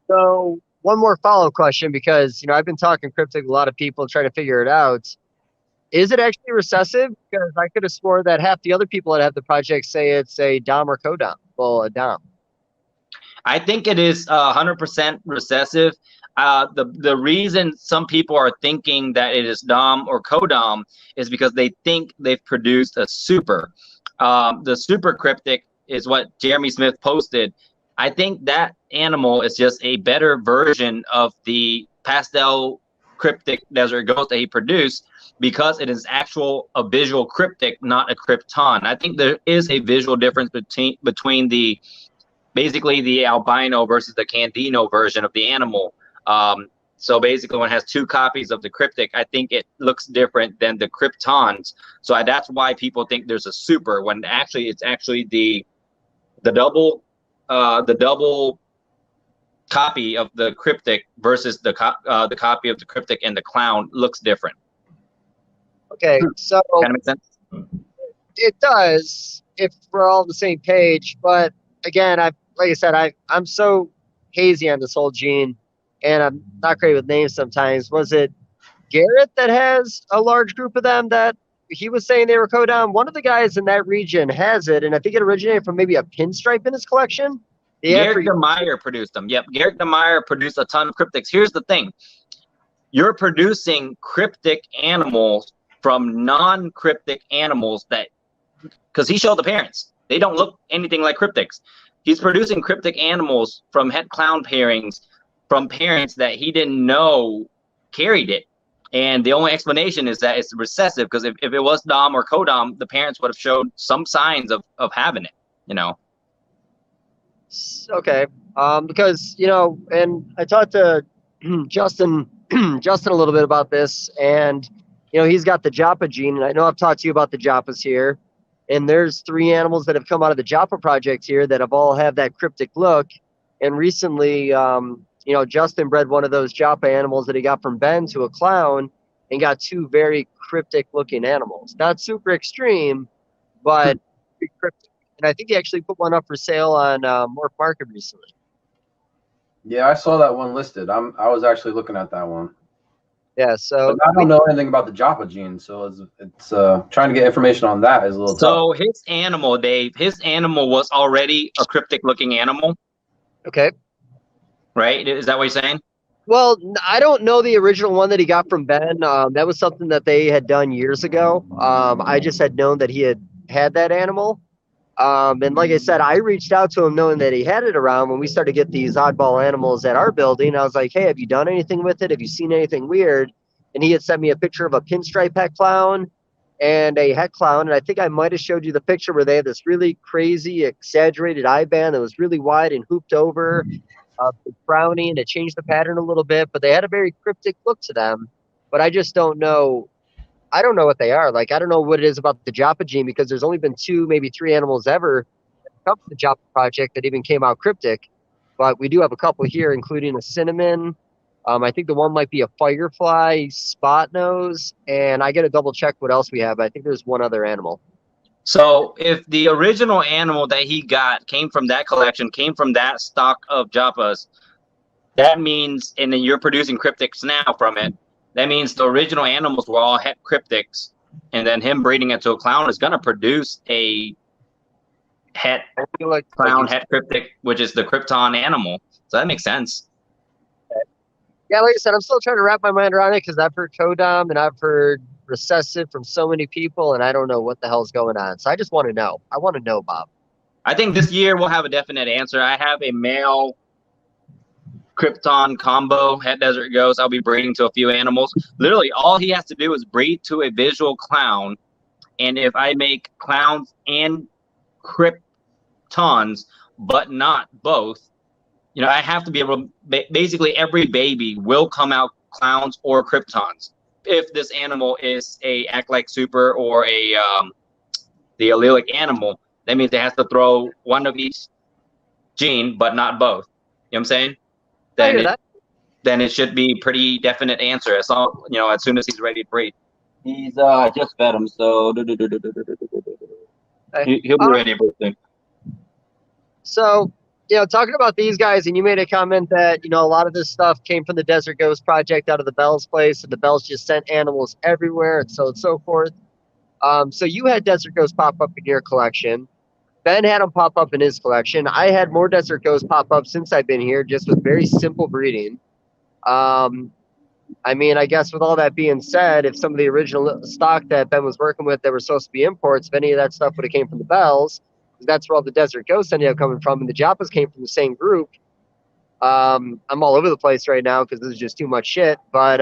S3: So one more follow-up question, because, you know, I've been talking cryptic with a lot of people trying to figure it out. Is it actually recessive? Because I could have swore that half the other people that have the project say it's a dom or co-dom. Well, a dom.
S4: I think it is 100% recessive. The reason some people are thinking that it is dom or co-dom is because they think they've produced a super. The super cryptic is what Jeremy Smith posted. I think that animal is just a better version of the pastel cryptic desert ghost that he produced, because it is a visual cryptic, not a krypton. I think there is a visual difference between the basically the albino versus the candino version of the animal. So basically, when it has two copies of the cryptic, I think it looks different than the kryptons. So that's why people think there's a super, when actually it's actually the double copy of the cryptic versus the copy of the cryptic, and the clown looks different.
S3: Okay, so
S4: kind of makes sense.
S3: It does if we're all on the same page. But again, like I said, I'm so hazy on this whole gene, and I'm not great with names sometimes. Was it Garrett that has a large group of them that he was saying they were co-dom? One of the guys in that region has it, and I think it originated from maybe a pinstripe in his collection.
S4: Garrett DeMeyer produced them. Yep, Garrett DeMeyer produced a ton of cryptics. Here's the thing. You're producing cryptic animals from non-cryptic animals because he showed the parents. They don't look anything like cryptics. He's producing cryptic animals from het clown pairings from parents that he didn't know carried it. And the only explanation is that it's recessive, because if it was dom or co-dom, the parents would have showed some signs of having it, you know.
S3: Okay, because, you know, and I talked to Justin a little bit about this, and, you know, he's got the Joppa gene, and I know I've talked to you about the Joppas here, and there's 3 animals that have come out of the Joppa project here that have all have that cryptic look. And recently, you know, Justin bred one of those Joppa animals that he got from Ben to a clown, and got 2 very cryptic looking animals. Not super extreme, but cryptic. And I think he actually put one up for sale on Morph Market recently.
S2: Yeah, I saw that one listed. I was actually looking at that one.
S3: Yeah, so
S2: but I don't know anything about the Joppa gene, so it's trying to get information on that is a little tough.
S4: So his animal, Dave, his animal was already a cryptic looking animal.
S3: Okay.
S4: Right? Is that what you're saying?
S3: Well, I don't know the original one that he got from Ben. That was something that they had done years ago. I just had known that he had that animal. And like I said, I reached out to him knowing that he had it around when we started to get these oddball animals at our building. I was like, hey, have you done anything with it? Have you seen anything weird? And he had sent me a picture of a pinstripe het clown and a het clown. And I think I might have showed you the picture where they had this really crazy, exaggerated eye band that was really wide and hooped over, frowning. It changed the pattern a little bit, but they had a very cryptic look to them. But I just don't know I don't know what they are. Like, I don't know what it is about the Joppa gene, because there's only been 2, maybe 3 animals ever that come from the Joppa project that even came out cryptic. But we do have a couple here, including a cinnamon. I think the one might be a firefly, spot nose, and I got to double check what else we have. I think there's one other animal.
S4: So if the original animal that he got came from that collection, came from that stock of Joppas, that means, and then you're producing cryptics now from it, that means the original animals were all het cryptics, and then him breeding it to a clown is going to produce a het clown het cryptic, which is the Krypton animal. So that makes sense.
S3: Yeah, like I said, I'm still trying to wrap my mind around it, because I've heard Codom and I've heard recessive from so many people, and I don't know what the hell's going on. So I just want to know. I want to know, Bob.
S4: I think this year we'll have a definite answer. I have a male Krypton combo het desert ghost. I'll be breeding to a few animals. Literally, all he has to do is breed to a visual clown, and if I make clowns and Kryptons, but not both, you know, I have to be able to, basically every baby will come out clowns or Kryptons. If this animal is a act like super or a the allelic animal, that means it has to throw one of each gene, but not both. You know what I'm saying? Then it should be pretty definite answer. As long, you know, as soon as he's ready to breed. He's just fed him, so he'll be ready to breed.
S3: So, you know, talking about these guys, and you made a comment that, you know, a lot of this stuff came from the Desert Ghost Project out of the Bell's place, and the Bells just sent animals everywhere, and so forth. So you had Desert Ghosts pop up in your collection. Ben had them pop up in his collection. I had more Desert Ghosts pop up since I've been here, just with very simple breeding. I mean, I guess with all that being said, if some of the original stock that Ben was working with that were supposed to be imports, if any of that stuff would have came from the Bells, that's where all the Desert Ghosts ended up coming from, and the Joppas came from the same group. I'm all over the place right now because this is just too much shit. But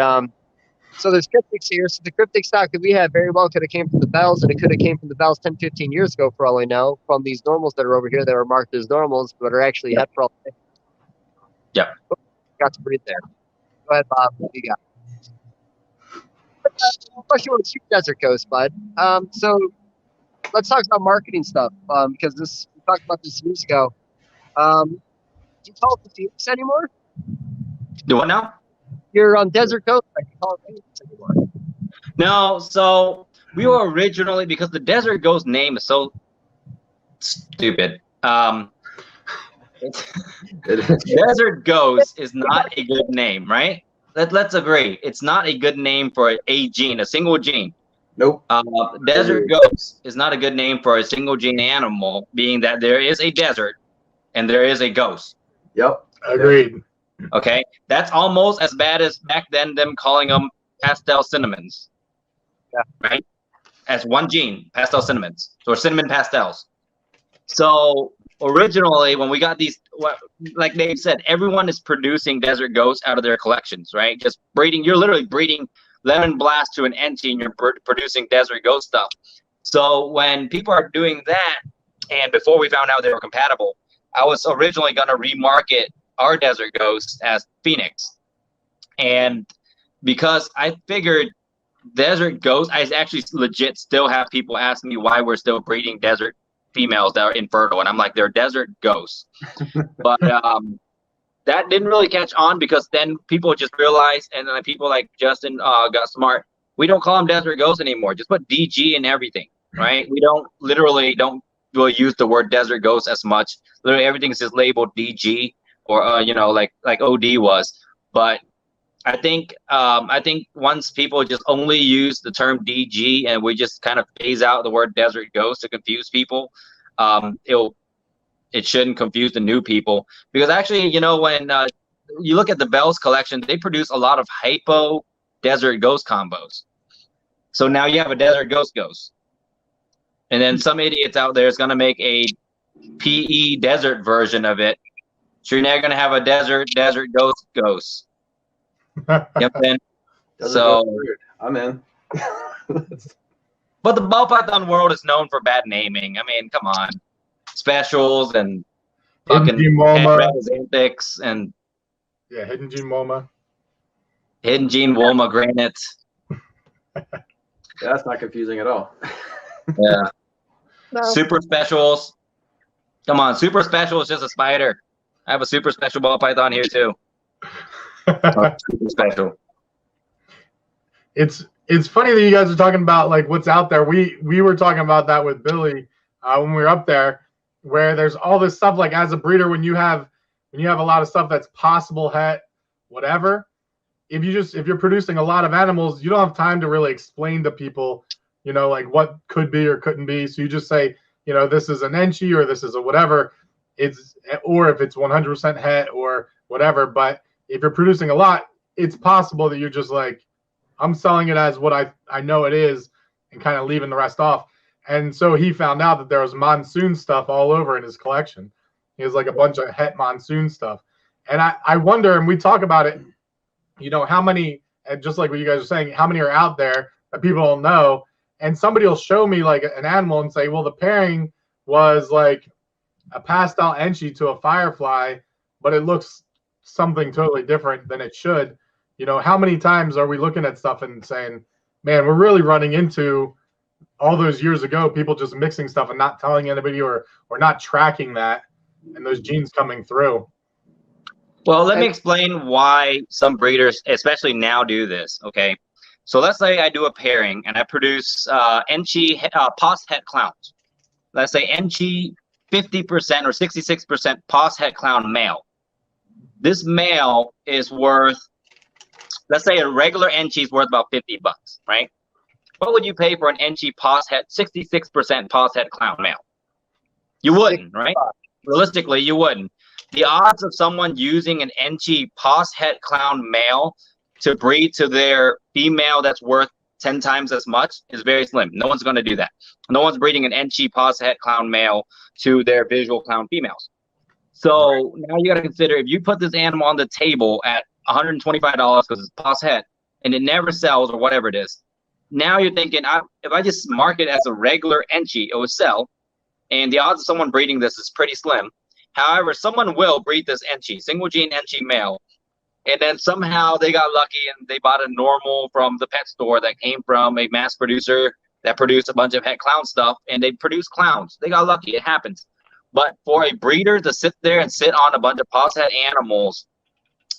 S3: so there's cryptics here. So the cryptic stock that we have very well could have came from the Bells, and it could have came from the Bells 10, 15 years ago, for all I know, from these normals that are over here that were marked as normals, but are actually het for all.
S4: Yeah.
S3: Got to breathe there. Go ahead, Bob. What do you got? Unless you want to shoot Desert Ghost, bud. So let's talk about marketing stuff, because we talked about this years ago. Do you call it the Phoenix anymore?
S4: Do what now?
S3: You're on Desert Ghost. I can call it Phoenix anymore.
S4: No, so we were originally, because the Desert Ghost name is so stupid. Desert Ghost is not a good name, right? Let's agree. It's not a good name for a gene, a single gene.
S2: Nope.
S4: Desert Ghost is not a good name for a single gene animal, being that there is a desert and there is a ghost.
S2: Yep.
S1: Agreed.
S4: Okay, that's almost as bad as back then them calling them pastel cinnamons.
S3: Yeah.
S4: Right? As one gene, pastel cinnamons, or cinnamon pastels. So originally, when we got these, like Dave said, everyone is producing Desert Ghosts out of their collections, right? Just breeding. You're literally breeding Lemon Blast to an NT, and you're producing Desert Ghost stuff. So when people are doing that, and before we found out they were compatible, I was originally going to remarket our Desert Ghosts as Phoenix. And because I figured Desert Ghosts, I actually legit still have people ask me why we're still breeding desert females that are infertile, and I'm like, they're Desert Ghosts. But that didn't really catch on, because then people just realized, and then people like Justin got smart. We don't call them Desert Ghosts anymore. Just put DG in everything, right? We don't really use the word Desert Ghost as much. Literally everything is just labeled DG, or you know, like OD was. But I think once people just only use the term DG, and we just kind of phase out the word Desert Ghost to confuse people, it shouldn't confuse the new people. Because actually, you know, when you look at the Bells collection, they produce a lot of hypo Desert Ghost combos. So now you have a Desert Ghost, and then some idiots out there is going to make a PE desert version of it. So you're now going to have a Desert Ghost. Yep, then. So
S2: I'm in.
S4: But the ball python world is known for bad naming. I mean, come on, specials and fucking Xanthics and
S1: Hidden Gene Woma.
S4: Hidden Gene Woma Granite.
S2: Yeah, that's not confusing at all.
S4: Yeah.
S3: No.
S4: Super specials. Come on, super special is just a spider. I have a super special ball python here too. Super special.
S1: It's funny that you guys are talking about like what's out there. We were talking about that with Billy when we were up there, where there's all this stuff like as a breeder when you have a lot of stuff that's possible het, whatever. If you're producing a lot of animals, you don't have time to really explain to people, like what could be or couldn't be. So you just say, this is an enchi or this is a whatever. Or if it's 100% het or whatever. But if you're producing a lot, it's possible that you're just like, I'm selling it as what I know it is and kind of leaving the rest off. And so he found out that there was monsoon stuff all over in his collection. He has like a bunch of het monsoon stuff. And I wonder, and we talk about it, how many, and just like what you guys are saying, how many are out there that people don't know. And somebody will show me like an animal and say, well, the pairing was like a pastel enchi to a firefly, but it looks something totally different than it should. How many times are we looking at stuff and saying, man, we're really running into all those years ago, people just mixing stuff and not telling anybody or not tracking that and those genes coming through.
S4: Well, let me explain why some breeders, especially now, do this. Okay, so let's say I do a pairing and I produce enchi pos het clowns. Let's say enchi 50% or 66% pos het clown male. This male is worth, let's say a regular enchi is worth about $50, right? What would you pay for an enchi pos het 66% pos het clown male? You wouldn't, right? Realistically, you wouldn't. The odds of someone using an enchi pos het clown male to breed to their female that's worth 10 times as much is very slim. No one's going to do that. No one's breeding an enchi pos het clown male to their visual clown females. So now you got to consider, if you put this animal on the table at $125 because it's pos het and it never sells or whatever it is, now you're thinking, if I just mark it as a regular enchi, it would sell. And the odds of someone breeding this is pretty slim. However, someone will breed this enchi, single gene enchi male, and then somehow they got lucky and they bought a normal from the pet store that came from a mass producer that produced a bunch of het clown stuff, and they produced clowns. They got lucky. It happens. But for a breeder to sit there and sit on a bunch of pos het animals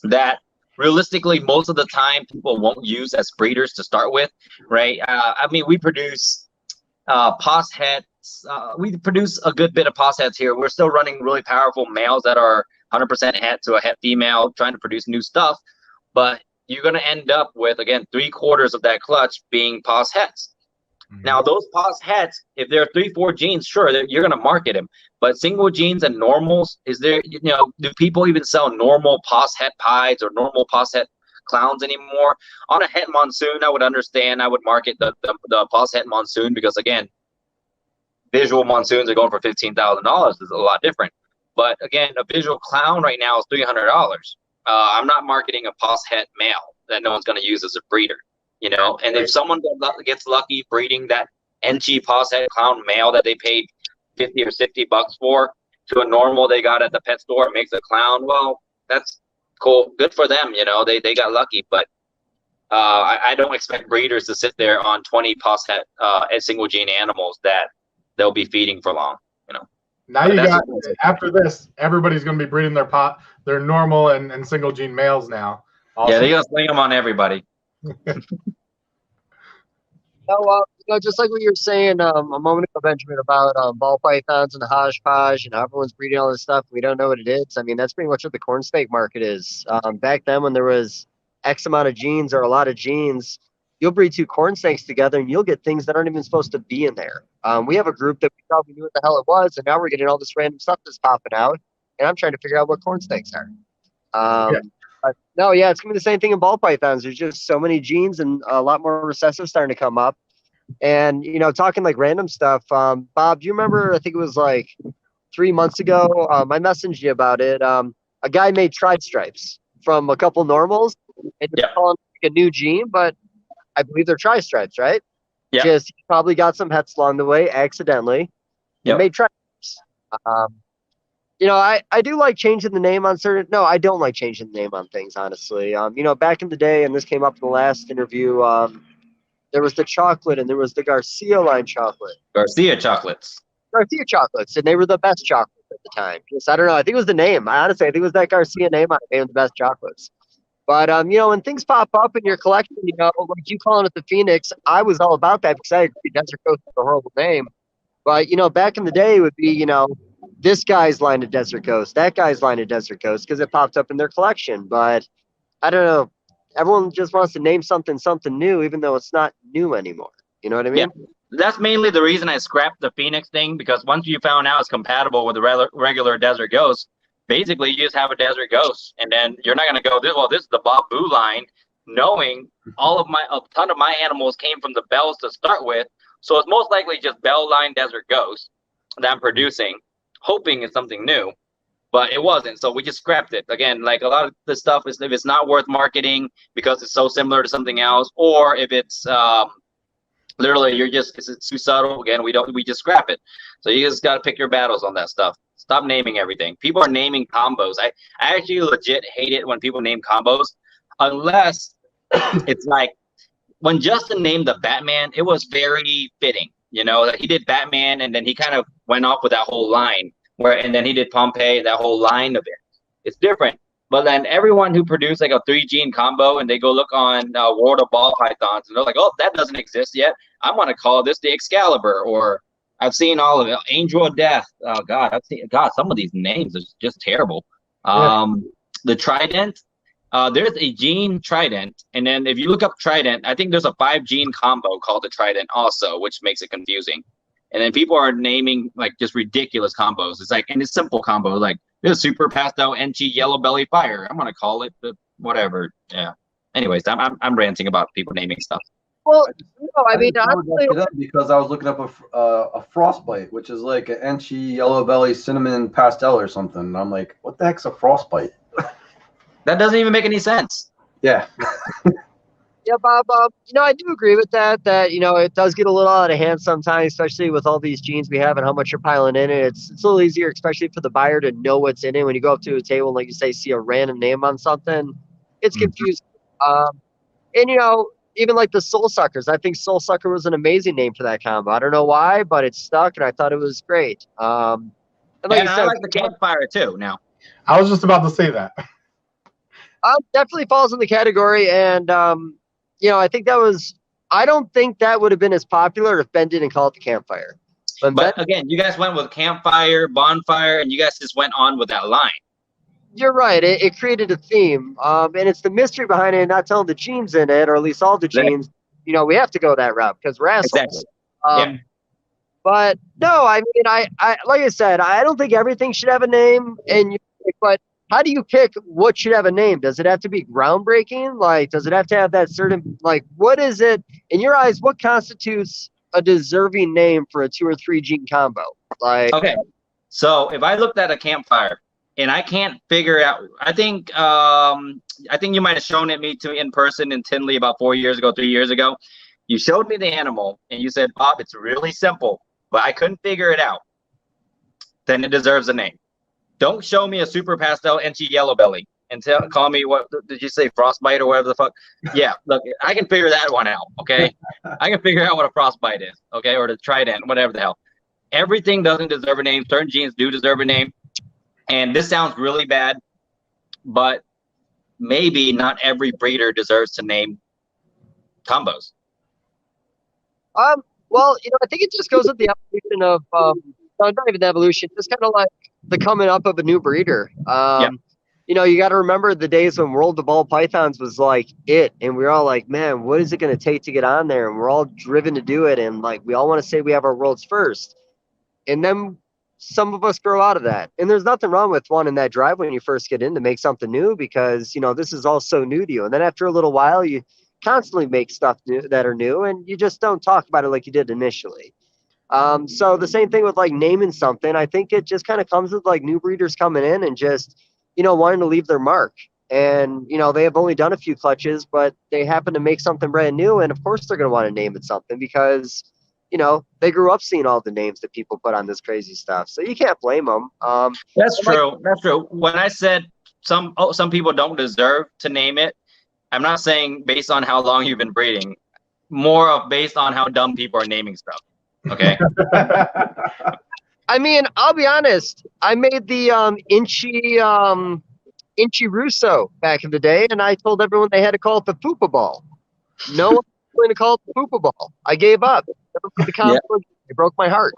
S4: that realistically most of the time people won't use as breeders to start with, right? I mean, we produce pos het. We produce a good bit of pos hets here. We're still running really powerful males that are 100% het to a het female, trying to produce new stuff. But you're going to end up with, again, 3/4 of that clutch being pos hets. Mm-hmm. Now, those pos hets, if there are 3-4 genes, sure, you're going to market them. But single genes and normals, do people even sell normal pos het pieds or normal pos het clowns anymore? On a het monsoon, I would understand. I would market the pos het monsoon because, again, visual monsoons are going for $15,000. Is a lot different. But again, a visual clown right now is $300. I'm not marketing a pos het male that no one's going to use as a breeder, And if someone gets lucky breeding that enchi pos het clown male that they paid $50 or $60 for to a normal they got at the pet store, makes a clown, well, that's cool. Good for them, They got lucky. But I don't expect breeders to sit there on 20 pos het single gene animals that they'll be feeding for long,
S1: Now you got, after this, everybody's going to be breeding their normal and single gene males now.
S4: Also. Yeah, they're going to sling them on everybody.
S3: Just like what you were saying a moment ago, Benjamin, about ball pythons and the hodgepodge, everyone's breeding all this stuff. We don't know what it is. I mean, that's pretty much what the corn snake market is. Back then when there was X amount of genes or a lot of genes, you'll breed 2 corn snakes together and you'll get things that aren't even supposed to be in there. We have a group that we thought we knew what the hell it was, and now we're getting all this random stuff that's popping out, and I'm trying to figure out what corn snakes are. But no, yeah, it's going to be the same thing in ball pythons. There's just so many genes and a lot more recessive starting to come up. And, talking like random stuff, Bob, do you remember, I think it was like 3 months ago, I messaged you about it. A guy made tri-stripes from a couple normals, and just calling it a new gene, but I believe they're tri-stripes, right? Yeah. Just probably got some hets along the way accidentally. Yep. Made tri-stripes. I do like changing the name on certain. No, I don't like changing the name on things, honestly. Back in the day, and this came up in the last interview, There was the chocolate, and there was the Garcia line chocolate.
S4: Garcia chocolates.
S3: Garcia chocolates, and they were the best chocolates at the time. Just, I don't know. I think it was the name. Honestly, I think it was that Garcia name. I named the best chocolates. But you know, when things pop up in your collection, you know, like you calling it the Phoenix, I was all about that because I agree Desert Coast is a horrible name. But you know, back in the day, it would be, you know, this guy's line of Desert Coast, that guy's line of Desert Coast, because it popped up in their collection. But I don't know. Everyone just wants to name something new, even though it's not new anymore. You know what I mean?
S4: Yeah. That's mainly the reason I scrapped the Phoenix thing, because once you found out it's compatible with the regular Desert Ghost, basically you just have a Desert Ghost, and then you're not going to go, this is the Bob Boo line, knowing a ton of my animals came from the Bells to start with, so it's most likely just Bell line Desert Ghost that I'm producing, hoping it's something new, but it wasn't, so we just scrapped it. Again, like a lot of the stuff is, if it's not worth marketing because it's so similar to something else, or if it's literally it's too subtle, again, we just scrap it. So you just got to pick your battles on that stuff. Stop naming everything. People are naming combos. I actually legit hate it when people name combos, unless it's like when Justin named the Batman, it was very fitting, you know, that he did Batman and then he kind of went off with that whole line and then he did Pompeii, that whole line of it. It's different. But then everyone who produced like a 3-gene combo and they go look on World of Ball Pythons and they're like, oh, that doesn't exist yet. I want to call this the Excalibur, or I've seen all of it. Angel of Death. Oh God, some of these names are just terrible. The Trident. There's a gene Trident, and then if you look up Trident, I think there's a 5-gene combo called the Trident also, which makes it confusing. And then people are naming like just ridiculous combos. It's like, and it's simple combos like this Super Pastel NG Yellow Belly Fire. I'm gonna call it the whatever. Yeah. Anyways, I'm ranting about people naming stuff.
S3: Well, no, I mean,
S2: because I was looking up a frostbite, which is like an Enchi Yellow Belly Cinnamon Pastel or something. And I'm like, what the heck's a frostbite?
S4: That doesn't even make any sense.
S2: Yeah.
S3: Yeah, Bob. You know, I do agree with that. That, you know, it does get a little out of hand sometimes, especially with all these genes we have and how much you're piling in it. It's a little easier, especially for the buyer, to know what's in it. When you go up to a table and, like you say, see a random name on something, it's confusing. And you know, even like the Soul Suckers, I think Soul Sucker was an amazing name for that combo. I don't know why, but it stuck, and I thought it was great. And like you said,
S4: I like the Campfire too. Now,
S1: I was just about to say that.
S3: Definitely falls in the category, and you know, I think I don't think that would have been as popular if Ben didn't call it the Campfire.
S4: But again, you guys went with Campfire, Bonfire, and you guys just went on with that line.
S3: You're right. It created a theme, and it's the mystery behind it, not telling the genes in it, or at least all the genes. You know, we have to go that route because we're assholes.
S4: Exactly.
S3: But no, I mean, I like I said, I don't think everything should have a name. But how do you pick what should have a name? Does it have to be groundbreaking? Like, does it have to have that certain, like, what is it in your eyes? What constitutes a deserving name for a 2 or 3 gene combo? Like,
S4: okay, so if I looked at a Campfire and I can't figure out, I think you might have shown it me to in person in Tinley about 3 years ago. You showed me the animal and you said, Bob, it's really simple, but I couldn't figure it out. Then it deserves a name. Don't show me a Super Pastel NG Yellow Belly and call me, what did you say, Frostbite or whatever the fuck? Yeah, look, I can figure that one out, okay? I can figure out what a Frostbite is, okay, or the Trident, whatever the hell. Everything doesn't deserve a name. Certain genes do deserve a name. And this sounds really bad, but maybe not every breeder deserves to name combos.
S3: Well, you know, I think it just goes with the evolution of, not even the evolution, just kind of like the coming up of a new breeder. You know, you got to remember the days when World of Ball Pythons was like it, and we were all like, man, what is it going to take to get on there? And we're all driven to do it, and like we all want to say we have our worlds first. And then some of us grow out of that, and there's nothing wrong with wanting that drive when you first get in to make something new, because you know this is all so new to you. And then after a little while, you constantly make stuff new that are new, and you just don't talk about it like you did initially. So the same thing with like naming something. I think it just kind of comes with like new breeders coming in and just, you know, wanting to leave their mark. And, you know, they have only done a few clutches, but they happen to make something brand new. And of course they're going to want to name it something because, you know, they grew up seeing all the names that people put on this crazy stuff. So you can't blame them.
S4: That's true. That's true. When I said some people don't deserve to name it, I'm not saying based on how long you've been breeding. more of based on how dumb people are naming stuff. Okay.
S3: I mean, I'll be honest. I made the Inchy Russo back in the day, and I told everyone they had to call it the Poopa Ball. No one was going to call it the Poopa Ball. I gave up. The conflict, it broke my heart.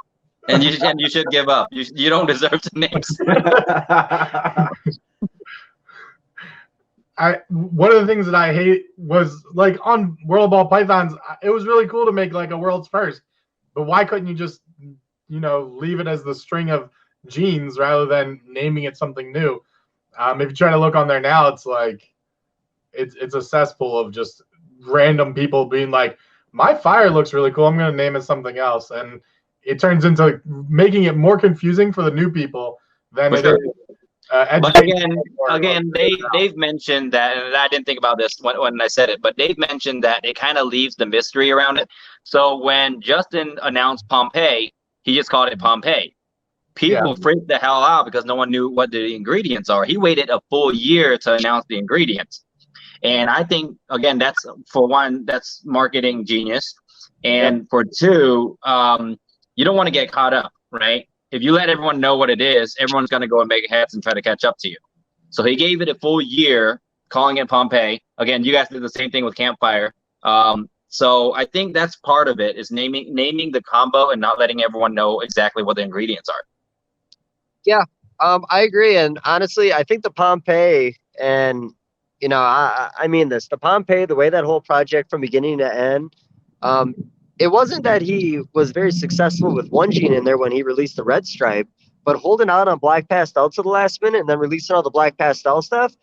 S4: And you should give up. You don't deserve the names.
S1: One of the things that I hate was like on World of Ball Pythons, it was really cool to make like a world's first, but why couldn't you just, leave it as the string of genes rather than naming it something new? If you try to look on there now, it's like it's a cesspool of just random people being like, my fire looks really cool, I'm going to name it something else, and it turns into making it more confusing for the new people than it is.
S4: But again, Dave mentioned that, and I didn't think about this when I said it, but Dave mentioned that it kind of leaves the mystery around it. So when Justin announced Pompeii, he just called it Pompeii. People freaked the hell out because no one knew what the ingredients are. He waited a full year to announce the ingredients. And I think, again, that's, for one, that's marketing genius. And for two, you don't want to get caught up, right? If you let everyone know what it is, everyone's going to go and make heads and try to catch up to you. So he gave it a full year, calling it Pompeii. Again, you guys did the same thing with Campfire. So I think that's part of it, is naming the combo and not letting everyone know exactly what the ingredients are.
S3: Yeah, I agree. And honestly, I think the Pompeii, and I mean this, the Pompeii, the way that whole project from beginning to end, it wasn't that he was very successful with one gene in there when he released the red stripe, but holding out on black pastel to the last minute and then releasing all the black pastel stuff,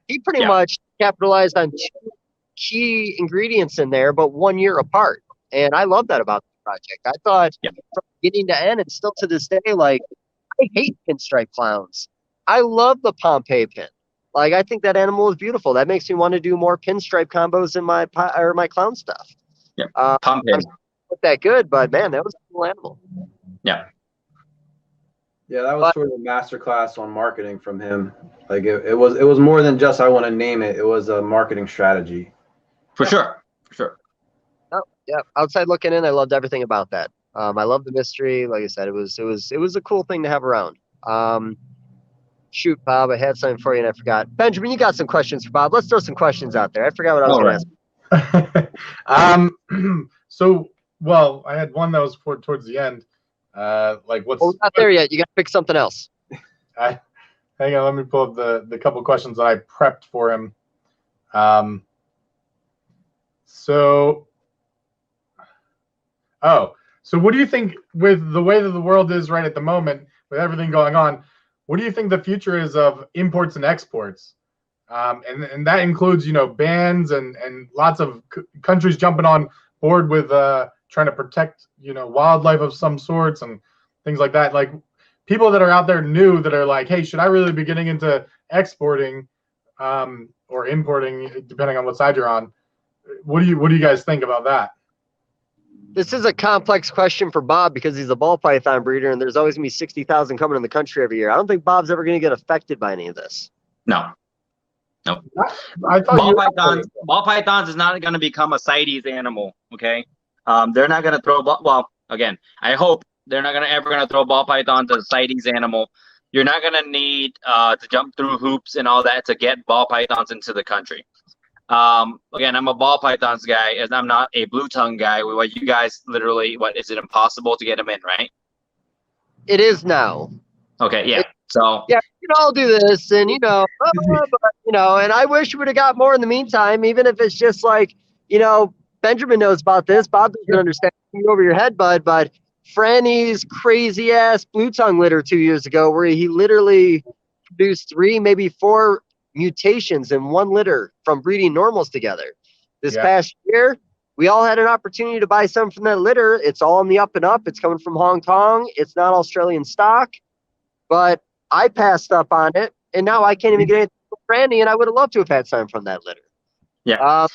S3: he pretty much capitalized on two key ingredients in there, but 1 year apart. And I love that about the project. I thought from beginning to end, and still to this day, like, I hate pinstripe clowns. I love the Pompeii pin. Like, I think that animal is beautiful. That makes me want to do more pinstripe combos in my clown stuff.
S4: Yeah, Pompeii.
S3: Not that good, but man, that was a cool animal.
S4: Yeah.
S2: Yeah, that was sort of a masterclass on marketing from him. Like it was more than just I want to name it. It was a marketing strategy.
S4: For sure.
S3: Oh, yeah. Outside looking in, I loved everything about that. I love the mystery. Like I said, it was a cool thing to have around. Shoot, Bob, I had something for you and I forgot. Benjamin, you got some questions for Bob. Let's throw some questions out there. I forgot what I was going to
S1: ask. So, well, I had one that was towards the end. What's?
S3: Oh, not there yet. You got to pick something else.
S1: Hang on, let me pull up the couple questions that I prepped for him. So what do you think, with the way that the world is right at the moment, with everything going on, what do you think the future is of imports and exports? And that includes, bans and lots of countries jumping on board with trying to protect, wildlife of some sorts and things like that. Like, people that are out there new that are like, hey, should I really be getting into exporting or importing, depending on what side you're on? What do you guys think about that?
S3: This is a complex question for Bob because he's a ball python breeder, and there's always going to be 60,000 coming in the country every year. I don't think Bob's ever going to get affected by any of this.
S4: No.
S1: I thought
S4: ball pythons is not going to become a CITES animal, okay? They're not going to throw well, again, I hope they're not ever going to throw ball pythons as a CITES animal. You're not going to need to jump through hoops and all that to get ball pythons into the country. Again, I'm a ball pythons guy, as I'm not a blue tongue guy. What you guys literally, is it impossible to get them in, right?
S3: It is now.
S4: Okay, yeah. So
S3: yeah, you can all do this, and and I wish we would have got more in the meantime, even if it's just like, Benjamin knows about this. Bob doesn't understand over your head, bud, but Franny's crazy ass blue tongue litter 2 years ago, where he literally produced 3, maybe 4 mutations in one litter from breeding normals together. This past year, we all had an opportunity to buy some from that litter. It's all on the up and up. It's coming from Hong Kong. It's not Australian stock, but I passed up on it, and now I can't even get anything from Franny, and I would have loved to have had some from that litter.
S4: Yeah.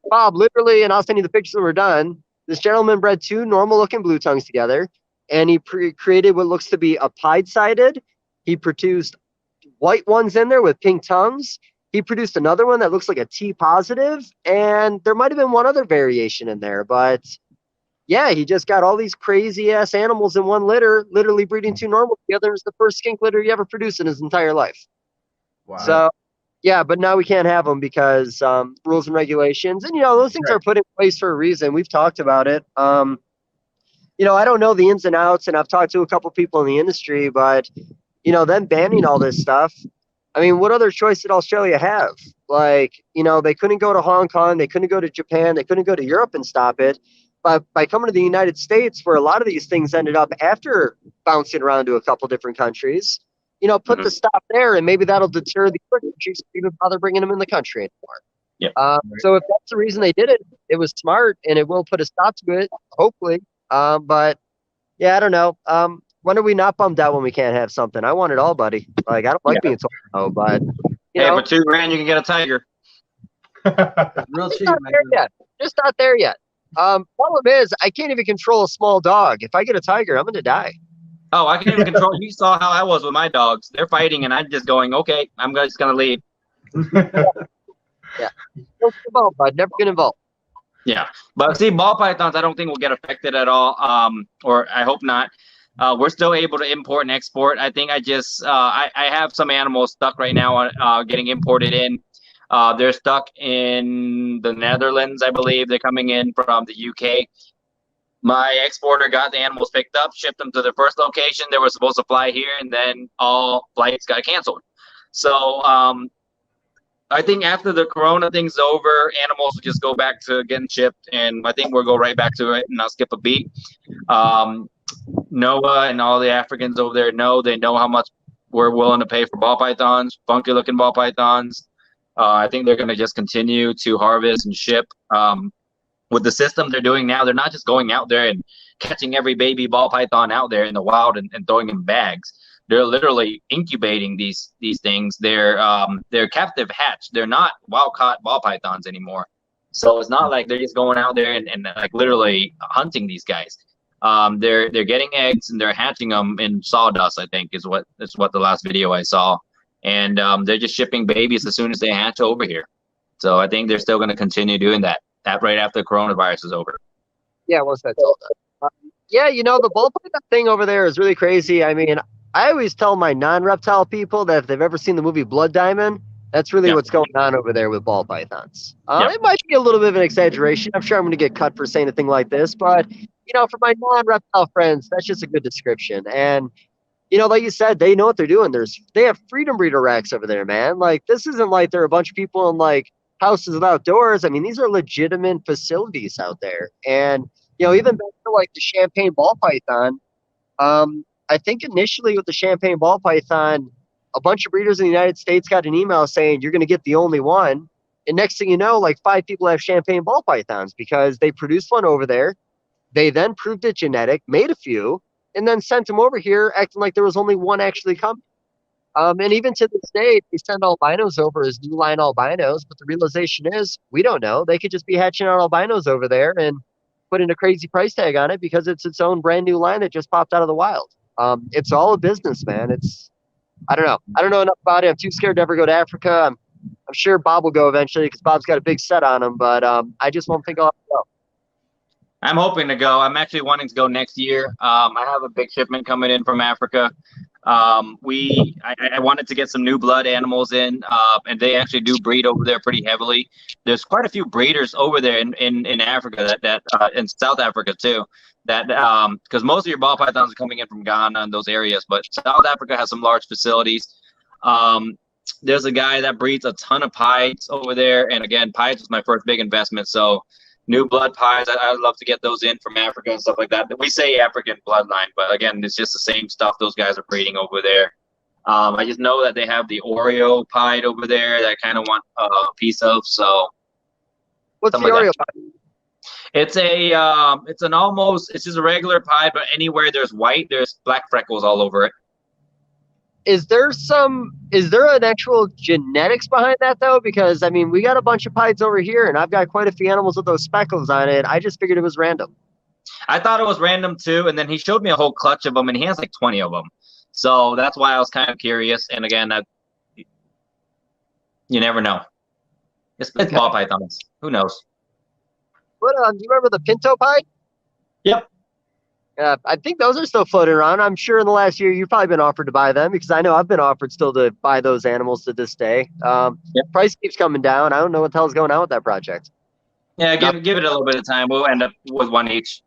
S3: Bob, literally, and I'll send you the pictures when we're done. This gentleman bred 2 normal-looking blue tongues together, and he created what looks to be a pied-sided. He produced white ones in there with pink tongues. he produced another one that looks like a T positive, and there might have been one other variation in there, but yeah, he just got all these crazy ass animals in one litter, literally breeding two normal together. It's the first skink litter he ever produced in his entire life.
S2: Wow.
S3: So yeah, but now we can't have them because rules and regulations, and those things are put in place for a reason. We've talked about it. I don't know the ins and outs, and I've talked to a couple people in the industry, but them banning all this stuff. I mean, what other choice did Australia have? Like, they couldn't go to Hong Kong, they couldn't go to Japan, they couldn't go to Europe and stop it. But by coming to the United States, where a lot of these things ended up after bouncing around to a couple different countries, put the stop there, and maybe that'll deter the other countries from even bother bringing them in the country anymore.
S4: Yeah.
S3: So if that's the reason they did it, it was smart, and it will put a stop to it, hopefully. But yeah, I don't know. When are we not bummed out when we can't have something? I want it all, buddy. Like, I don't like being told no, but
S4: for $2,000 you can get a tiger.
S2: Real cheap,
S3: not
S2: man.
S3: there yet. Just not there yet. Problem is, I can't even control a small dog. If I get a tiger, I'm gonna die.
S4: Oh, I can even control. You saw how I was with my dogs. They're fighting, and I'm just going, okay, I'm just gonna leave.
S3: Yeah. Don't get involved, bud. Never get involved.
S4: Yeah, but see, ball pythons, I don't think will get affected at all. Or I hope not. We're still able to import and export. I think I have some animals stuck right now getting imported in. They're stuck in the Netherlands, I believe. They're coming in from the UK. My exporter got the animals picked up, shipped them to their first location. They were supposed to fly here, and then all flights got canceled. So I think after the corona thing's over, animals will just go back to getting shipped, and I think we'll go right back to it and not skip a beat. Noah and all the Africans over there they know how much we're willing to pay for ball pythons, funky looking ball pythons. I think they're going to just continue to harvest and ship. With the system they're doing now, they're not just going out there and catching every baby ball python out there in the wild and throwing in bags. They're literally incubating these things. They're captive hatch. They're not wild caught ball pythons anymore. So it's not like they're just going out there and like literally hunting these guys. They're getting eggs and they're hatching them in sawdust, I think is what the last video I saw. And they're just shipping babies as soon as they hatch over here. So I think they're still going to continue doing that right after coronavirus is over.
S3: Yeah, once that's all done. The ball python thing over there is really crazy. I mean, I always tell my non-reptile people that if they've ever seen the movie Blood Diamond, that's really what's going on over there with ball pythons. It might be a little bit of an exaggeration. I'm sure I'm going to get cut for saying a thing like this, but for my non-reptile friends, that's just a good description. And like you said, they know what they're doing. They have freedom breeder racks over there, man. Like, this isn't like there are a bunch of people in like houses without doors. I mean, these are legitimate facilities out there. And even back to like the champagne ball python, I think initially with the champagne ball python, a bunch of breeders in the United States got an email saying you're going to get the only one. And next thing you know, like 5 people have champagne ball pythons because they produced one over there. They then proved it genetic, made a few, and then sent them over here acting like there was only one actually coming. And even to this day, they send albinos over as new line albinos, but the realization is we don't know. They could just be hatching out albinos over there and putting a crazy price tag on it because it's its own brand new line that just popped out of the wild. It's all a business, man. I don't know. I don't know enough about it. I'm too scared to ever go to Africa. I'm sure Bob will go eventually because Bob's got a big set on him, but I just won't think I'll have to go.
S4: I'm hoping to go. I'm actually wanting to go next year. I have a big shipment coming in from Africa. I wanted to get some new blood animals in, and they actually do breed over there pretty heavily. There's quite a few breeders over there in Africa that in South Africa too. That because most of your ball pythons are coming in from Ghana and those areas, but South Africa has some large facilities. There's a guy that breeds a ton of pieds over there, and again, pieds was my first big investment. So new blood pies, I'd love to get those in from Africa and stuff like that. We say African bloodline, but again, it's just the same stuff those guys are breeding over there. I just know that they have the Oreo pied over there that I kind of want a piece of. So
S3: what's the Oreo pie?
S4: It's just a regular pie, but anywhere there's white, there's black freckles all over it.
S3: Is there an actual genetics behind that though? Because I mean, we got a bunch of pieds over here and I've got quite a few animals with those speckles on it. I just figured it was random.
S4: I thought it was random too. And then he showed me a whole clutch of them and he has like 20 of them. So that's why I was kind of curious. And again, You never know. It's ball pythons. Who knows?
S3: What do you remember the pinto pied?
S4: Yep.
S3: I think those are still floating around. I'm sure in the last year you've probably been offered to buy them, because I know I've been offered still to buy those animals to this day. Price keeps coming down. I don't know what the hell's going on with that project.
S4: Yeah, give it a little bit of time. We'll end up with one each.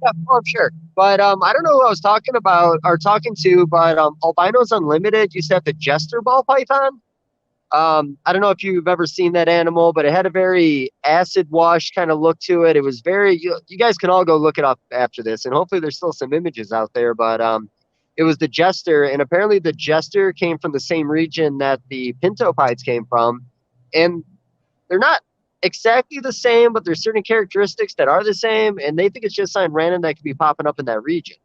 S3: Yeah, well, I'm sure. But I don't know who I was talking to, but Albinos Unlimited used to have the Jester ball python. I don't know if you've ever seen that animal, but it had a very acid wash kind of look to it. It was very, you guys can all go look it up after this, and hopefully there's still some images out there, but it was the Jester, and apparently the Jester came from the same region that the pinto pieds came from, and they're not exactly the same, but there's certain characteristics that are the same, and they think it's just something random that could be popping up in that region.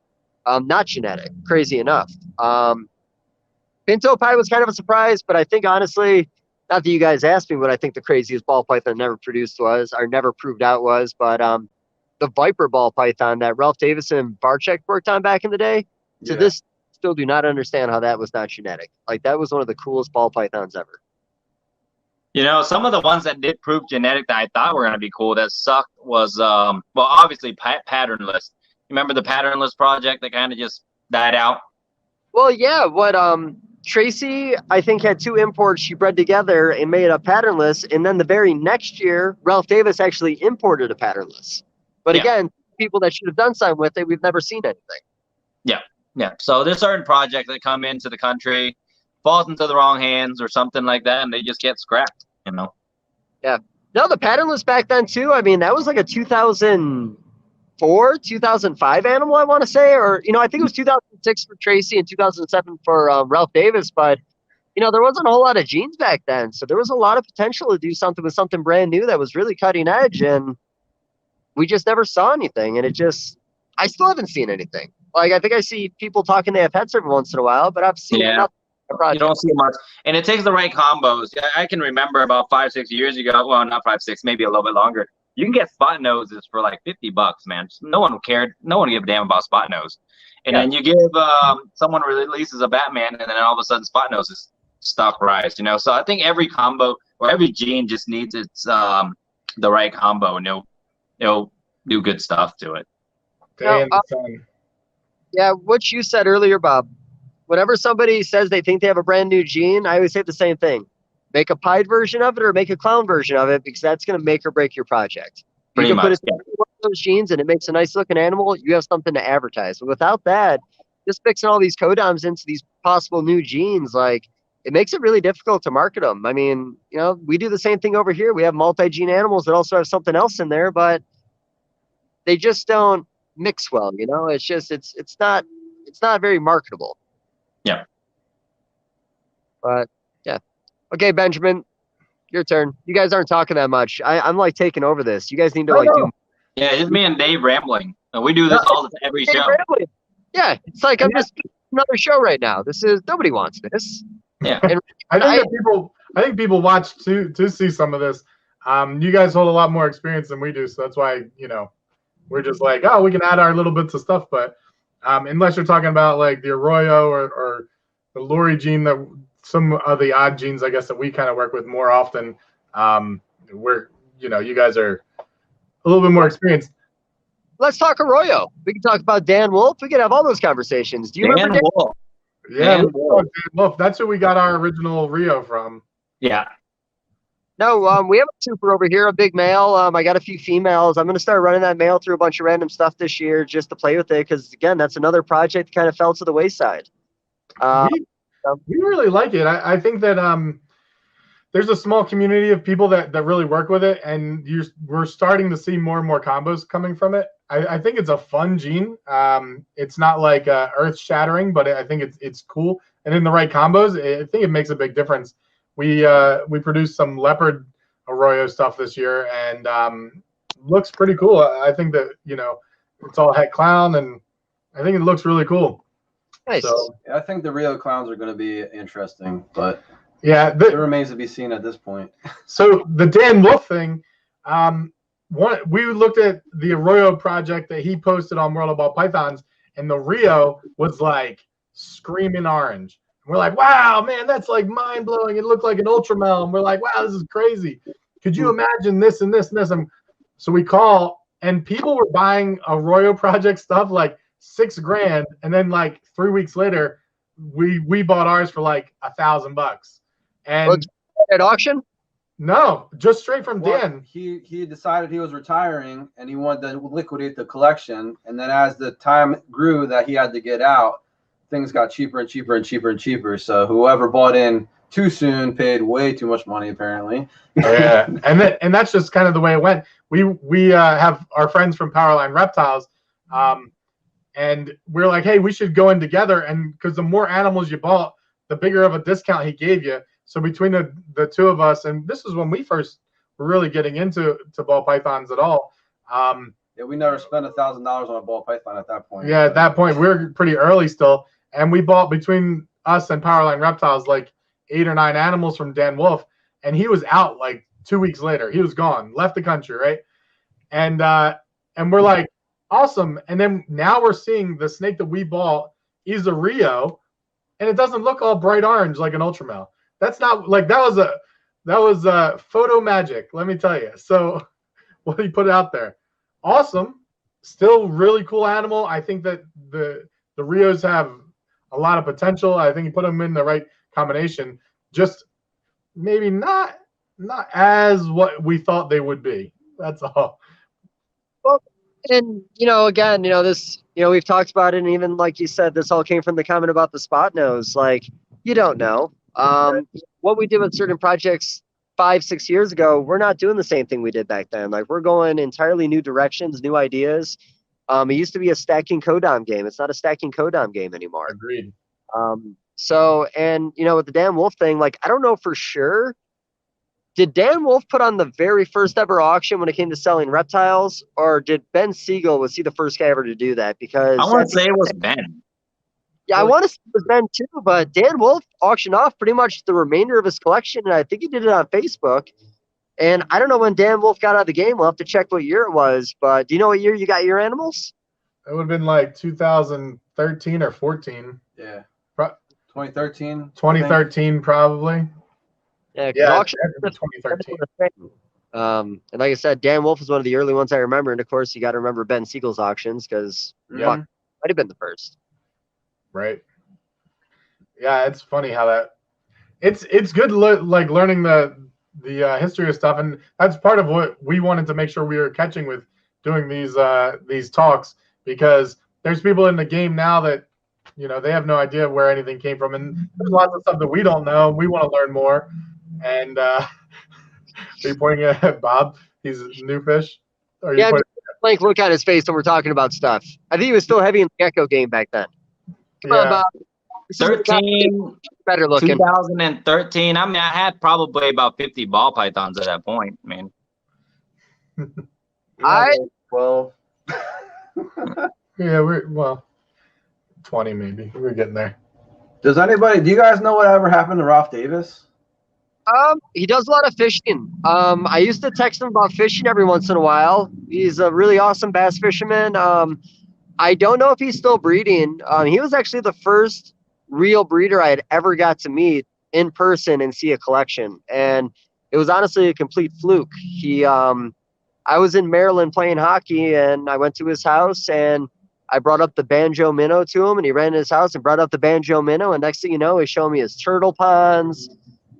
S3: Not genetic, crazy enough. Pinto pie was kind of a surprise, but I think honestly, not that you guys asked me what I think the craziest ball python never produced was, or never proved out was, but the Viper ball python that Ralph Davison and Barczyk worked on back in the day. To this, still do not understand how that was not genetic. Like, that was one of the coolest ball pythons ever.
S4: You know, some of the ones that did prove genetic that I thought were going to be cool that sucked was, well, obviously patternless. Remember the patternless project that kind of just died out? Well,
S3: yeah. What Tracy, I think, had 2 imports she bred together and made a patternless, and then the very next year, Ralph Davis actually imported a patternless. But again, people that should have done something with it, we've never seen anything.
S4: Yeah. So there's certain projects that come into the country, falls into the wrong hands or something like that, and they just get scrapped, you know?
S3: Yeah. No, the patternless back then, too, I mean, that was like a 2004, 2005 animal, I want to say, or, I think it was 2006 for Tracy and 2007 for Ralph Davis, but, there wasn't a whole lot of genes back then, so there was a lot of potential to do something with something brand new that was really cutting edge, and we just never saw anything, and I still haven't seen anything. Like, I think I see people talking they have pets every once in a while, but I've seen nothing.
S4: You don't see much, and it takes the right combos. I can remember about 5-6 years ago, well, not 5-6, maybe a little bit longer, you can get spot noses for like $50, man. No one cared. No one gave a damn about spot nose. And then you give someone releases a Batman, and then all of a sudden spot noses stock rise. So I think every combo or every gene just needs its the right combo, and it'll do good stuff to it.
S1: Day in the sun.
S3: Yeah, what you said earlier, Bob. Whenever somebody says they think they have a brand new gene, I always say the same thing. Make a pied version of it or make a clown version of it, because that's going to make or break your project.
S4: Pretty
S3: you can
S4: much,
S3: put it in one of those genes and it makes a nice looking animal, you have something to advertise. But without that, just mixing all these codoms into these possible new genes, like, it makes it really difficult to market them. I mean, we do the same thing over here. We have multi-gene animals that also have something else in there, but they just don't mix well. It's just it's not very marketable.
S4: Yeah.
S3: But yeah. Okay, Benjamin, your turn. You guys aren't talking that much. I'm like taking over this. You guys need to do.
S4: Yeah, it's me and Dave rambling. And we do this every show.
S3: Rambling. Yeah, it's like I'm just another show right now. Nobody wants this.
S4: Yeah.
S3: And
S1: I think people watch to see some of this. You guys hold a lot more experience than we do, so that's why we're just like, oh, we can add our little bits of stuff, but unless you're talking about like the Arroyo or the Lori gene, that some of the odd genes, I guess, that we kind of work with more often, you guys are a little bit more experienced.
S3: Let's talk Arroyo. We can talk about Dan Wolf. We can have all those conversations. Do you remember Dan
S4: Wolf?
S1: Yeah, Dan Wolf. That's who we got our original Rio from.
S4: Yeah.
S3: No, we have a super over here, a big male. I got a few females. I'm going to start running that male through a bunch of random stuff this year just to play with it, because, again, that's another project that kind of fell to the wayside.
S1: We really like it. I think that there's a small community of people that really work with it, and we're starting to see more and more combos coming from it. I think it's a fun gene. It's not like earth-shattering, but I think it's cool. And in the right combos, I think it makes a big difference. We produced some leopard Arroyo stuff this year, and looks pretty cool. I think that it's all het clown, and I think it looks really cool.
S3: Nice.
S2: So I think the Rio clowns are going to be interesting, but
S1: yeah,
S2: it remains to be seen at this point.
S1: So the Dan Wolf thing, we looked at the Arroyo project that he posted on World of Ball Pythons, and the Rio was like screaming orange. We're like, wow, man, that's like mind blowing. It looked like an Ultramel. And we're like, wow, this is crazy. Could you imagine this and this and this? And so we call, and people were buying Arroyo Project stuff like $6,000, and then like 3 weeks later, we bought ours for like $1,000. And
S3: at auction?
S1: No, just straight from Dan.
S2: He decided he was retiring and he wanted to liquidate the collection. And then as the time grew that he had to get out, things got cheaper and cheaper and cheaper and cheaper. So whoever bought in too soon paid way too much money, apparently.
S1: Yeah, and that's just kind of the way it went. We have our friends from Powerline Reptiles, and we're like, hey, we should go in together, and because the more animals you bought, the bigger of a discount he gave you. So between the two of us, and this is when we first were really getting into ball pythons at all.
S2: Yeah, we never spent $1,000 on a ball python at that point.
S1: Yeah, at that point we were pretty early still, and we bought between us and Powerline Reptiles like 8 or 9 animals from Dan Wolf, and he was out like 2 weeks later. He was gone, left the country, right? And we're like, awesome. And then now we're seeing the snake that we bought is a Rio, and it doesn't look all bright orange like an Ultramel. That's not like that was photo magic, let me tell you. So what he put out there, awesome, still really cool animal. I think that the Rios have a lot of potential. I think he put them in the right combination, just maybe not as what we thought they would be. That's all.
S3: Well, and again, this, we've talked about it, and even like you said, this all came from the comment about the spot nose. Like, you don't know. What we did with certain projects 5-6 years ago, we're not doing the same thing we did back then. Like, we're going entirely new directions, new ideas. It used to be a stacking codom game. It's not a stacking codom game anymore.
S1: Agreed.
S3: So, and with the Dan Wolf thing, like, I don't know for sure. Did Dan Wolf put on the very first ever auction when it came to selling reptiles, or did Ben Siegel, was he the first guy ever to do that? Because
S4: I want to say it was Ben.
S3: Yeah, I want to say it was Ben too, but Dan Wolf auctioned off pretty much the remainder of his collection, and I think he did it on Facebook. And I don't know when Dan Wolf got out of the game. We'll have to check what year it was, but do you know what year you got your animals?
S1: It would have been like 2013 or 14.
S2: Yeah. 2013.
S1: 2013 probably.
S3: Yeah,
S1: auction 2013.
S3: And like I said, Dan Wolf is one of the early ones I remember, and of course you got to remember Ben Siegel's auctions because might have been the first.
S1: Right. Yeah, it's funny how that. It's good like learning the history of stuff, and that's part of what we wanted to make sure we were catching with doing these talks, because there's people in the game now that they have no idea where anything came from, and there's lots of stuff that we don't know. We want to learn more. And are you pointing at Bob? He's new fish.
S3: Yeah, blank look on his face when we're talking about stuff. I think he was still heavy in the Gecko game back then. Come on, Bob.
S4: 13,
S3: better looking.
S4: 2013. I mean, I had probably about 50 ball pythons at that point. I mean,
S2: 12.
S1: Yeah, we're 20 maybe. We're getting there.
S2: Do you guys know whatever happened to Ralph Davis?
S3: He does a lot of fishing. I used to text him about fishing every once in a while. He's a really awesome bass fisherman. I don't know if he's still breeding. He was actually the first real breeder I had ever got to meet in person and see a collection. And it was honestly a complete fluke. I was in Maryland playing hockey, and I went to his house, and I brought up the banjo minnow to him, and he ran in his house and brought up the banjo minnow. And next thing you know, he's showing me his turtle ponds.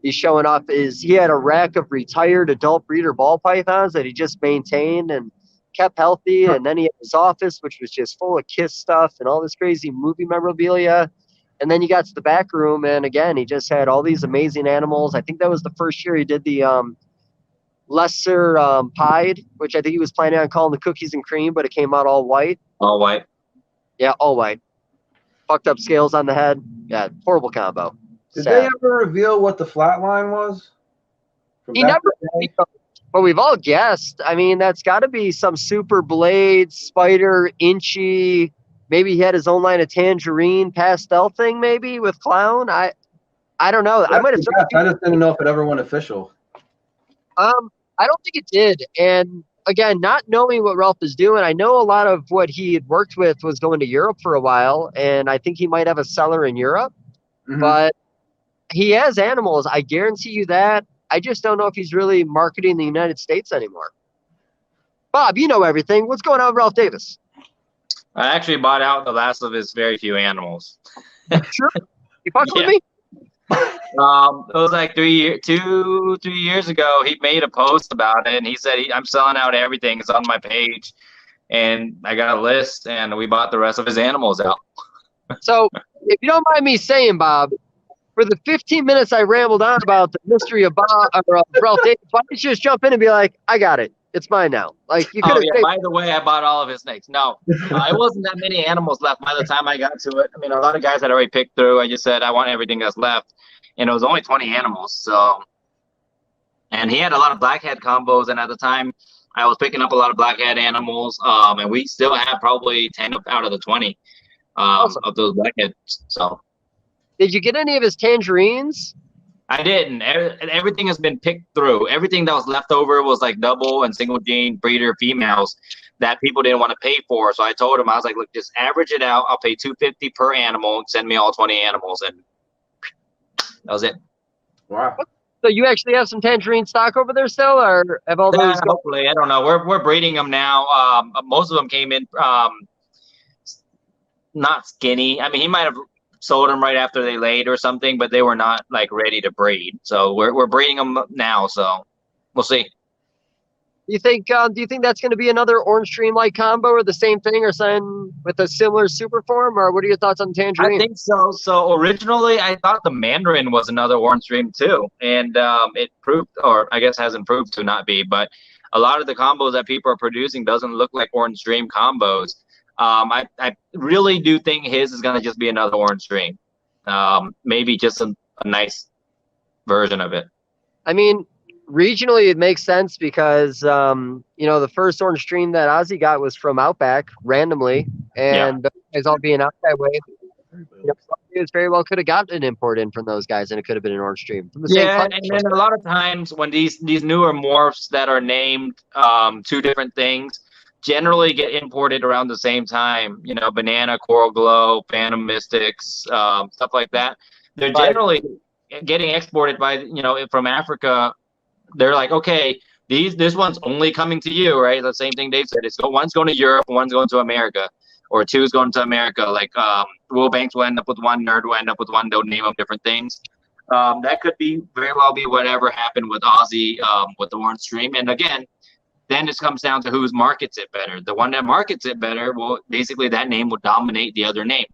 S3: He's showing off he had a rack of retired adult breeder ball pythons that he just maintained and kept healthy. And then he had his office, which was just full of KISS stuff and all this crazy movie memorabilia. And then you got to the back room, and again, he just had all these amazing animals. I think that was the first year he did the lesser pied, which I think he was planning on calling the cookies and cream, but it came out all white.
S4: all white.
S3: Yeah, all white. Fucked up scales on the head. Yeah, horrible combo.
S2: Did they ever reveal what the flat line was?
S3: He never, but we've all guessed. I mean, that's got to be some super blade, spider, inchy. Maybe he had his own line of tangerine pastel thing, maybe with clown. I don't know. I might have.
S2: I just didn't know if it ever went official.
S3: I don't think it did. And again, not knowing what Ralph is doing, I know a lot of what he had worked with was going to Europe for a while, and I think he might have a seller in Europe. but he has animals. I guarantee you that. I just don't know if he's really marketing the United States anymore. Bob, you know everything. What's going on with Ralph Davis?
S4: I actually bought out the last of his very few animals.
S3: Sure. You fucking with me?
S4: It was like 3 years ago. He made a post about it, and he said, I'm selling out everything. It's on my page. And I got a list, and we bought the rest of his animals out.
S3: So, if you don't mind me saying, Bob, for the 15 minutes I rambled on about the mystery of Ralph Davis, why don't you just jump in and be like, I got it. It's mine now. Like you could have.
S4: By the way, I bought all of his snakes. No, it wasn't that many animals left by the time I got to it. I mean, a lot of guys had already picked through. I just said I want everything that's left, and it was only 20 animals. So, and he had a lot of blackhead combos, and at the time, I was picking up a lot of blackhead animals, and we still have probably 10 out of the 20
S3: Awesome.
S4: of those blackheads. So,
S3: did you get any of his tangerines?
S4: I didn't. Everything has been picked through. Everything that was left over was like double and single gene breeder females that people didn't want to pay for. So I told him, I was like, look, just average it out. I'll pay $250 per animal. Send me all 20 animals, and that was it.
S2: Wow.
S3: So you actually have some tangerine stock over there still, or have all those?
S4: Hopefully, I don't know. We're breeding them now. Most of them came in not skinny. I mean, he might have sold them right after they laid or something, but they were not like ready to breed. So we're breeding them now. So we'll see.
S3: Do you think that's going to be another Orange Dream like combo, or the same thing, or something with a similar super form, or what are your thoughts on tangerine?
S4: I think so. So originally, I thought the Mandarin was another Orange Dream too, and it proved, or I guess hasn't proved to not be. But a lot of the combos that people are producing doesn't look like Orange Dream combos. I really do think his is going to just be another Orange Dream. Maybe just a nice version of it.
S3: I mean, regionally it makes sense because the first Orange Dream that Ozzy got was from Outback randomly, and those guys all being out that way. It very well could have gotten an import in from those guys, and it could have been an Orange Dream. And
S4: then a lot of times when these newer morphs that are named two different things generally get imported around the same time, Banana, Coral Glow, Phantom Mystics, stuff like that. They're generally getting exported by, from Africa. They're like, okay, this one's only coming to you, right? The same thing Dave said. One's going to Europe, one's going to America, or two's going to America. Like Will Banks will end up with one, Nerd will end up with one. They'll name them different things. That could very well be whatever happened with Ozzy with the Orange Dream. And again, then it comes down to who markets it better. The one that markets it better, well, basically that name will dominate the other name.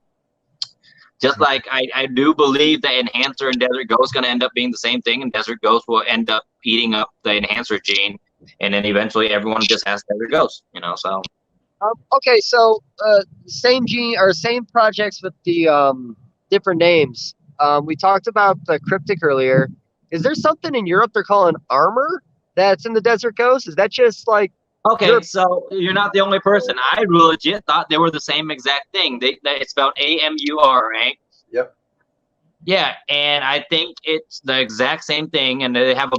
S4: Just like I do believe that Enhancer and Desert Ghost going to end up being the same thing, and Desert Ghost will end up eating up the Enhancer gene, and then eventually everyone just has Desert Ghost, so.
S3: Okay, so same gene or same projects with the different names. We talked about the Cryptic earlier. Is there something in Europe they're calling Armor that's in the Desert Ghost? Is that just like
S4: okay? So you're not the only person. I legit thought they were the same exact thing. It's spelled AMUR, right?
S2: Yep.
S4: Yeah, and I think it's the exact same thing. And they have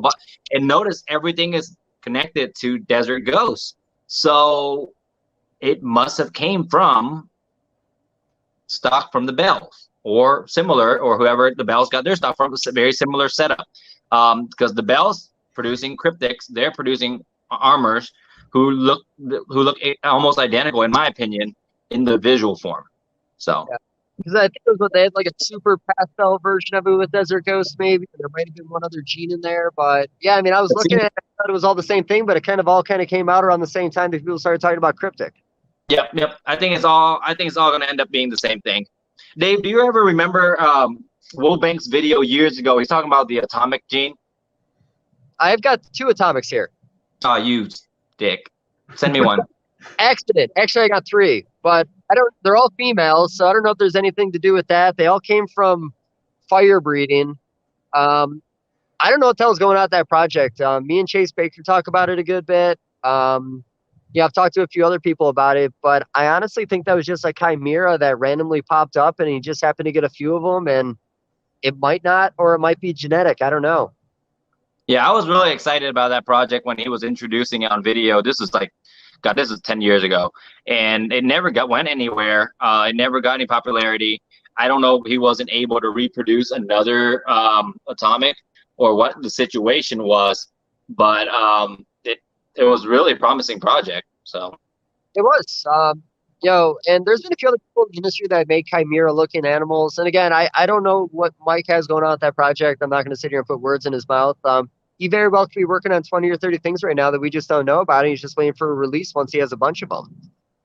S4: and notice everything is connected to Desert Ghost. So it must have came from stock from the Bells or similar, or whoever the Bells got their stock from. It's a very similar setup because the Bells producing Cryptics, they're producing armors who look almost identical, in my opinion, in the visual form. So,
S3: because I think it was what they had, like a super pastel version of it with Desert Ghost, maybe. There might have been one other gene in there, but yeah, I mean, I was looking at it, I thought it was all the same thing, but it all came out around the same time that people started talking about Cryptic.
S4: Yep. I think it's all going to end up being the same thing. Dave, do you ever remember Will Banks' video years ago? He's talking about the atomic gene.
S3: I've got 2 atomics here.
S4: Oh, you dick. Send me one.
S3: Accident. Actually, I got 3, but they're all females, so I don't know if there's anything to do with that. They all came from fire breeding. I don't know what the hell's going on with that project. Me and Chase Baker talk about it a good bit. I've talked to a few other people about it, but I honestly think that was just a chimera that randomly popped up, and he just happened to get a few of them, and it might not, or it might be genetic. I don't know.
S4: Yeah, I was really excited about that project when he was introducing it on video. This is 10 years ago, and it never went anywhere. It never got any popularity. I don't know if he wasn't able to reproduce another atomic or what the situation was, but it was really a promising project. So
S3: it was. And there's been a few other people in the industry that make chimera-looking animals. And again, I don't know what Mike has going on with that project. I'm not going to sit here and put words in his mouth. He very well could be working on 20 or 30 things right now that we just don't know about. And he's just waiting for a release once he has a bunch of them.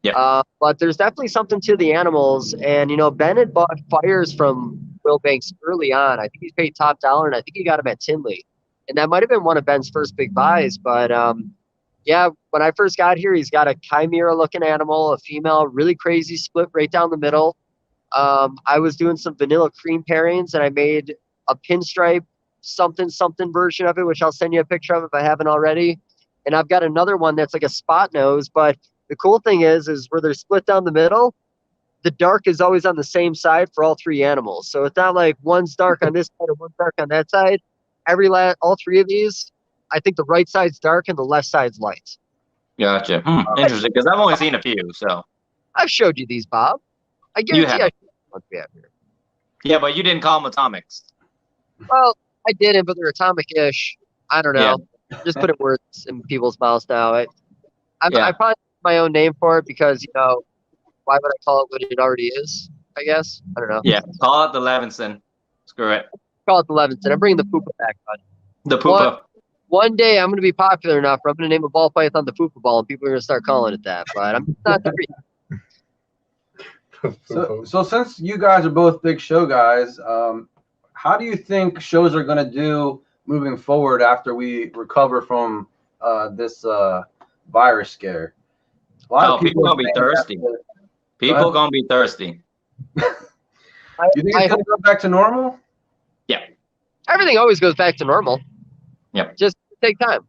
S4: Yeah.
S3: But there's definitely something to the animals. And, Ben had bought fires from Will Banks early on. I think he paid top dollar, and I think he got them at Tinley. And that might have been one of Ben's first big buys. But, yeah, when I first got here, he's got a chimera-looking animal, a female, really crazy split right down the middle. I was doing some vanilla cream pairings, and I made a pinstripe something version of it, which I'll send you a picture of if I haven't already. And I've got another one that's like a spot nose, but the cool thing is where they're split down the middle, the dark is always on the same side for all three animals. So it's not like one's dark on this side and one's dark on that side. All three of these, I think the right side's dark and the left side's light.
S4: Gotcha. Interesting, because I've only seen a few. So
S3: I've showed you these, Bob. I guarantee I showed you once we have here.
S4: Yeah, but you didn't call them atomics.
S3: Well, I didn't, but they're atomic-ish. I don't know. Yeah. Just putting words in people's mouths now. I probably have my own name for it because, why would I call it what it already is, I guess? I don't know.
S4: Yeah, call it the Levinson. Screw it.
S3: Call it the Levinson. I'm bringing the Poopa back on.
S4: The Poopa.
S3: One day I'm going to be popular enough where I'm going to name a ball python the Poopa ball, and people are going to start calling it that. But I'm not there yet.
S2: So since you guys are both big show guys, how do you think shows are going to do moving forward after we recover from this virus scare?
S4: A lot of people are going to be thirsty. People going to be thirsty.
S2: You think it's going to go back to normal?
S4: Yeah.
S3: Everything always goes back to normal.
S4: Yeah.
S3: Just take time.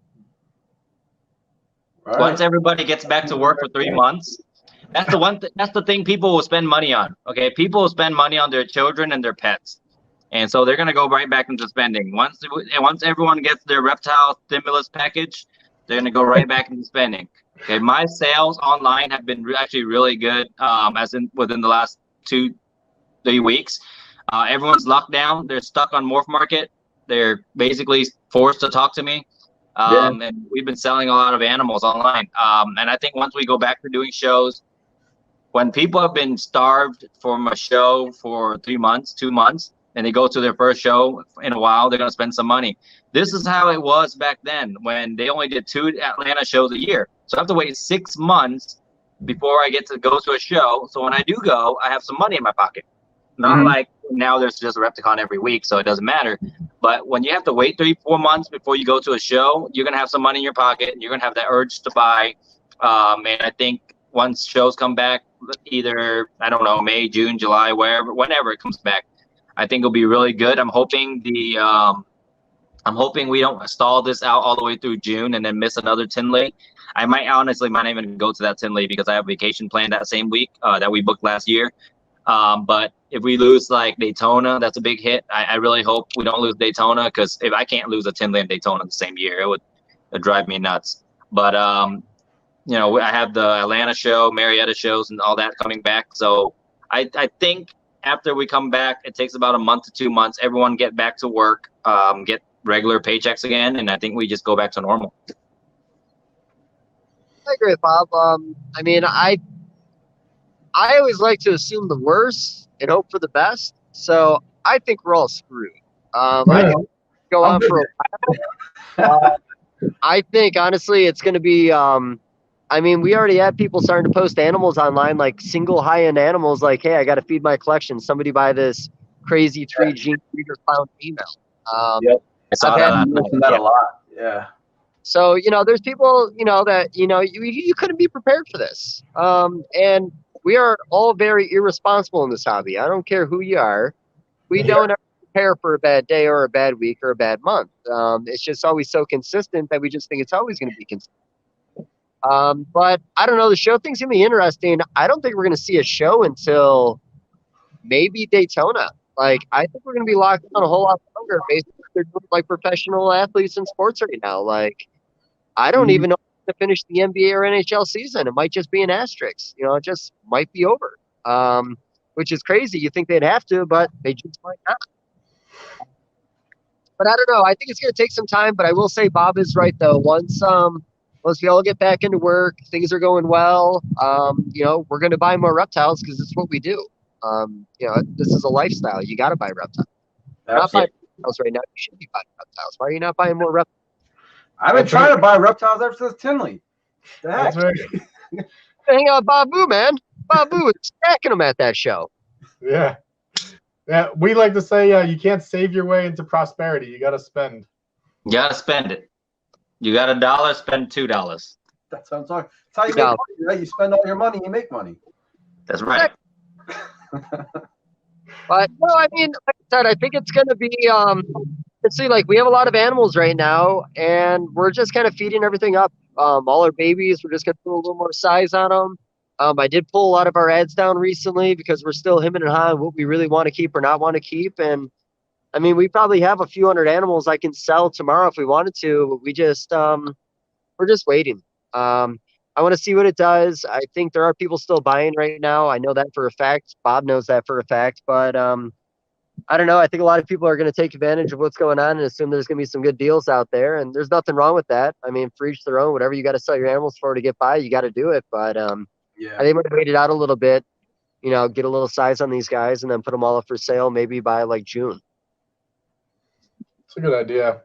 S4: Right. Once everybody gets back to work for 3 months, that's the thing people will spend money on. Okay, people will spend money on their children and their pets, and so they're gonna go right back into spending. Once everyone gets their reptile stimulus package, they're gonna go right back into spending. Okay, my sales online have been actually really good. Within the last 2-3 weeks, everyone's locked down. They're stuck on Morph Market. They're basically forced to talk to me. And we've been selling a lot of animals online. And I think once we go back to doing shows, when people have been starved from a show for 3 months, 2 months, and they go to their first show in a while, they're going to spend some money. This is how it was back then when they only did 2 Atlanta shows a year. So I have to wait 6 months before I get to go to a show. So when I do go, I have some money in my pocket. Not like now there's just a Repticon every week, so it doesn't matter. But when you have to wait 3-4 months before you go to a show, you're going to have some money in your pocket, and you're going to have that urge to buy. And I think once shows come back, either, I don't know, May, June, July, whenever it comes back, I think it'll be really good. I'm hoping we don't stall this out all the way through June and then miss another Tinley. I might not even go to that Tinley because I have vacation planned that same week that we booked last year. But if we lose like Daytona, that's a big hit. I really hope we don't lose Daytona, because if I can't lose a Tinley and Daytona the same year, it would drive me nuts. But I have the Atlanta show, Marietta shows, and all that coming back. So I think after we come back, it takes about a month to 2 months. Everyone get back to work, get regular paychecks again, and I think we just go back to normal.
S3: I agree with Bob. I always like to assume the worst and hope for the best. So I think we're all screwed. I think go on for a while. I think, honestly, it's going to be we already had people starting to post animals online, like single high-end animals, like, hey, I got to feed my collection. Somebody buy this crazy 3G breeder clown female.
S2: I saw that a lot. Yeah.
S3: So, there's people, that, you couldn't be prepared for this. And we are all very irresponsible in this hobby. I don't care who you are. We don't ever prepare for a bad day or a bad week or a bad month. It's just always so consistent that we just think it's always going to be consistent. But I don't know. The show thing's going to be interesting. I don't think we're going to see a show until maybe Daytona. Like, I think we're going to be locked down a whole lot longer. Basically, they're doing like professional athletes in sports right now. Like, I don't even know to finish the NBA or NHL season. It might just be an asterisk. It just might be over. which is crazy. You think they'd have to, but they just might not. But I don't know. I think it's going to take some time, but I will say Bob is right, though. Once we all get back into work, things are going well, we're going to buy more reptiles because it's what we do. This is a lifestyle. You got to buy reptiles. Not buying reptiles right now. You should be buying reptiles. Why are you not buying more reptiles?
S2: I've been trying to buy reptiles ever since Tinley.
S1: That's right.
S3: Hang out with Babu, man. Babu was stacking them at that show.
S1: Yeah. Yeah, we like to say you can't save your way into prosperity. You got to spend.
S4: You got to spend it. You got $1, spend $2.
S2: That's what I'm talking. That's how you make money, right? You spend all your money, you make money.
S4: That's right.
S3: But no, I mean, like I said, I think it's going to be. Let's see, like we have a lot of animals right now, and we're just kind of feeding everything up. All our babies, we're just going to put a little more size on them. I did pull a lot of our ads down recently because we're still hemming and hawing what we really want to keep or not want to keep. And I mean, we probably have a few hundred animals I can sell tomorrow if we wanted to. But we just, we're just waiting. I want to see what it does. I think there are people still buying right now. I know that for a fact. Bob knows that for a fact. But I don't know. I think a lot of people are going to take advantage of what's going on and assume there's going to be some good deals out there. And there's nothing wrong with that. I mean, for each their own. Whatever you got to sell your animals for to get by, you got to do it. But I think we're going to wait it out a little bit, get a little size on these guys and then put them all up for sale maybe by like June.
S1: It's a good idea.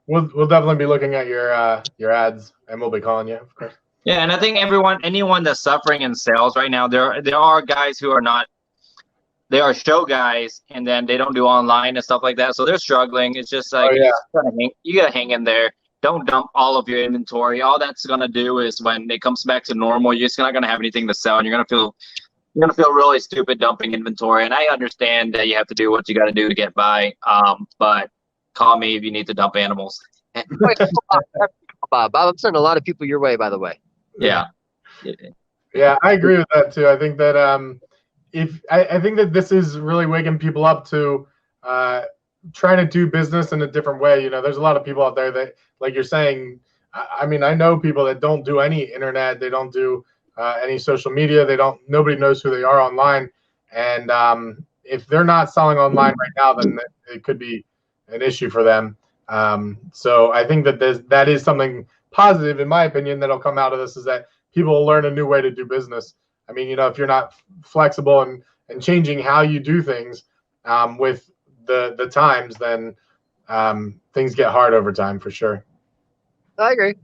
S1: We'll definitely be looking at your ads, and we'll be calling you, of course.
S4: Yeah, and I think anyone that's suffering in sales right now, there are guys who are not. They are show guys, and then they don't do online and stuff like that, so they're struggling. It's just like you gotta hang in there. Don't dump all of your inventory. All that's gonna do is when it comes back to normal, you're just not gonna have anything to sell, and you're gonna feel really stupid dumping inventory. And I understand that you have to do what you got to do to get by. But call me if you need to dump animals.
S3: Wait, Bob, I'm sending a lot of people your way, by the way.
S4: Yeah.
S1: Yeah, I agree with that too. I think that I think that this is really waking people up to trying to do business in a different way. There's a lot of people out there that, like you're saying, I mean, I know people that don't do any internet, they don't do any social media, nobody knows who they are online, and if they're not selling online right now, then it could be an issue for them. So I think that is something positive, in my opinion, that'll come out of this, is that people will learn a new way to do business. I mean, if you're not flexible and changing how you do things with the times, then things get hard over time for sure.
S3: I agree.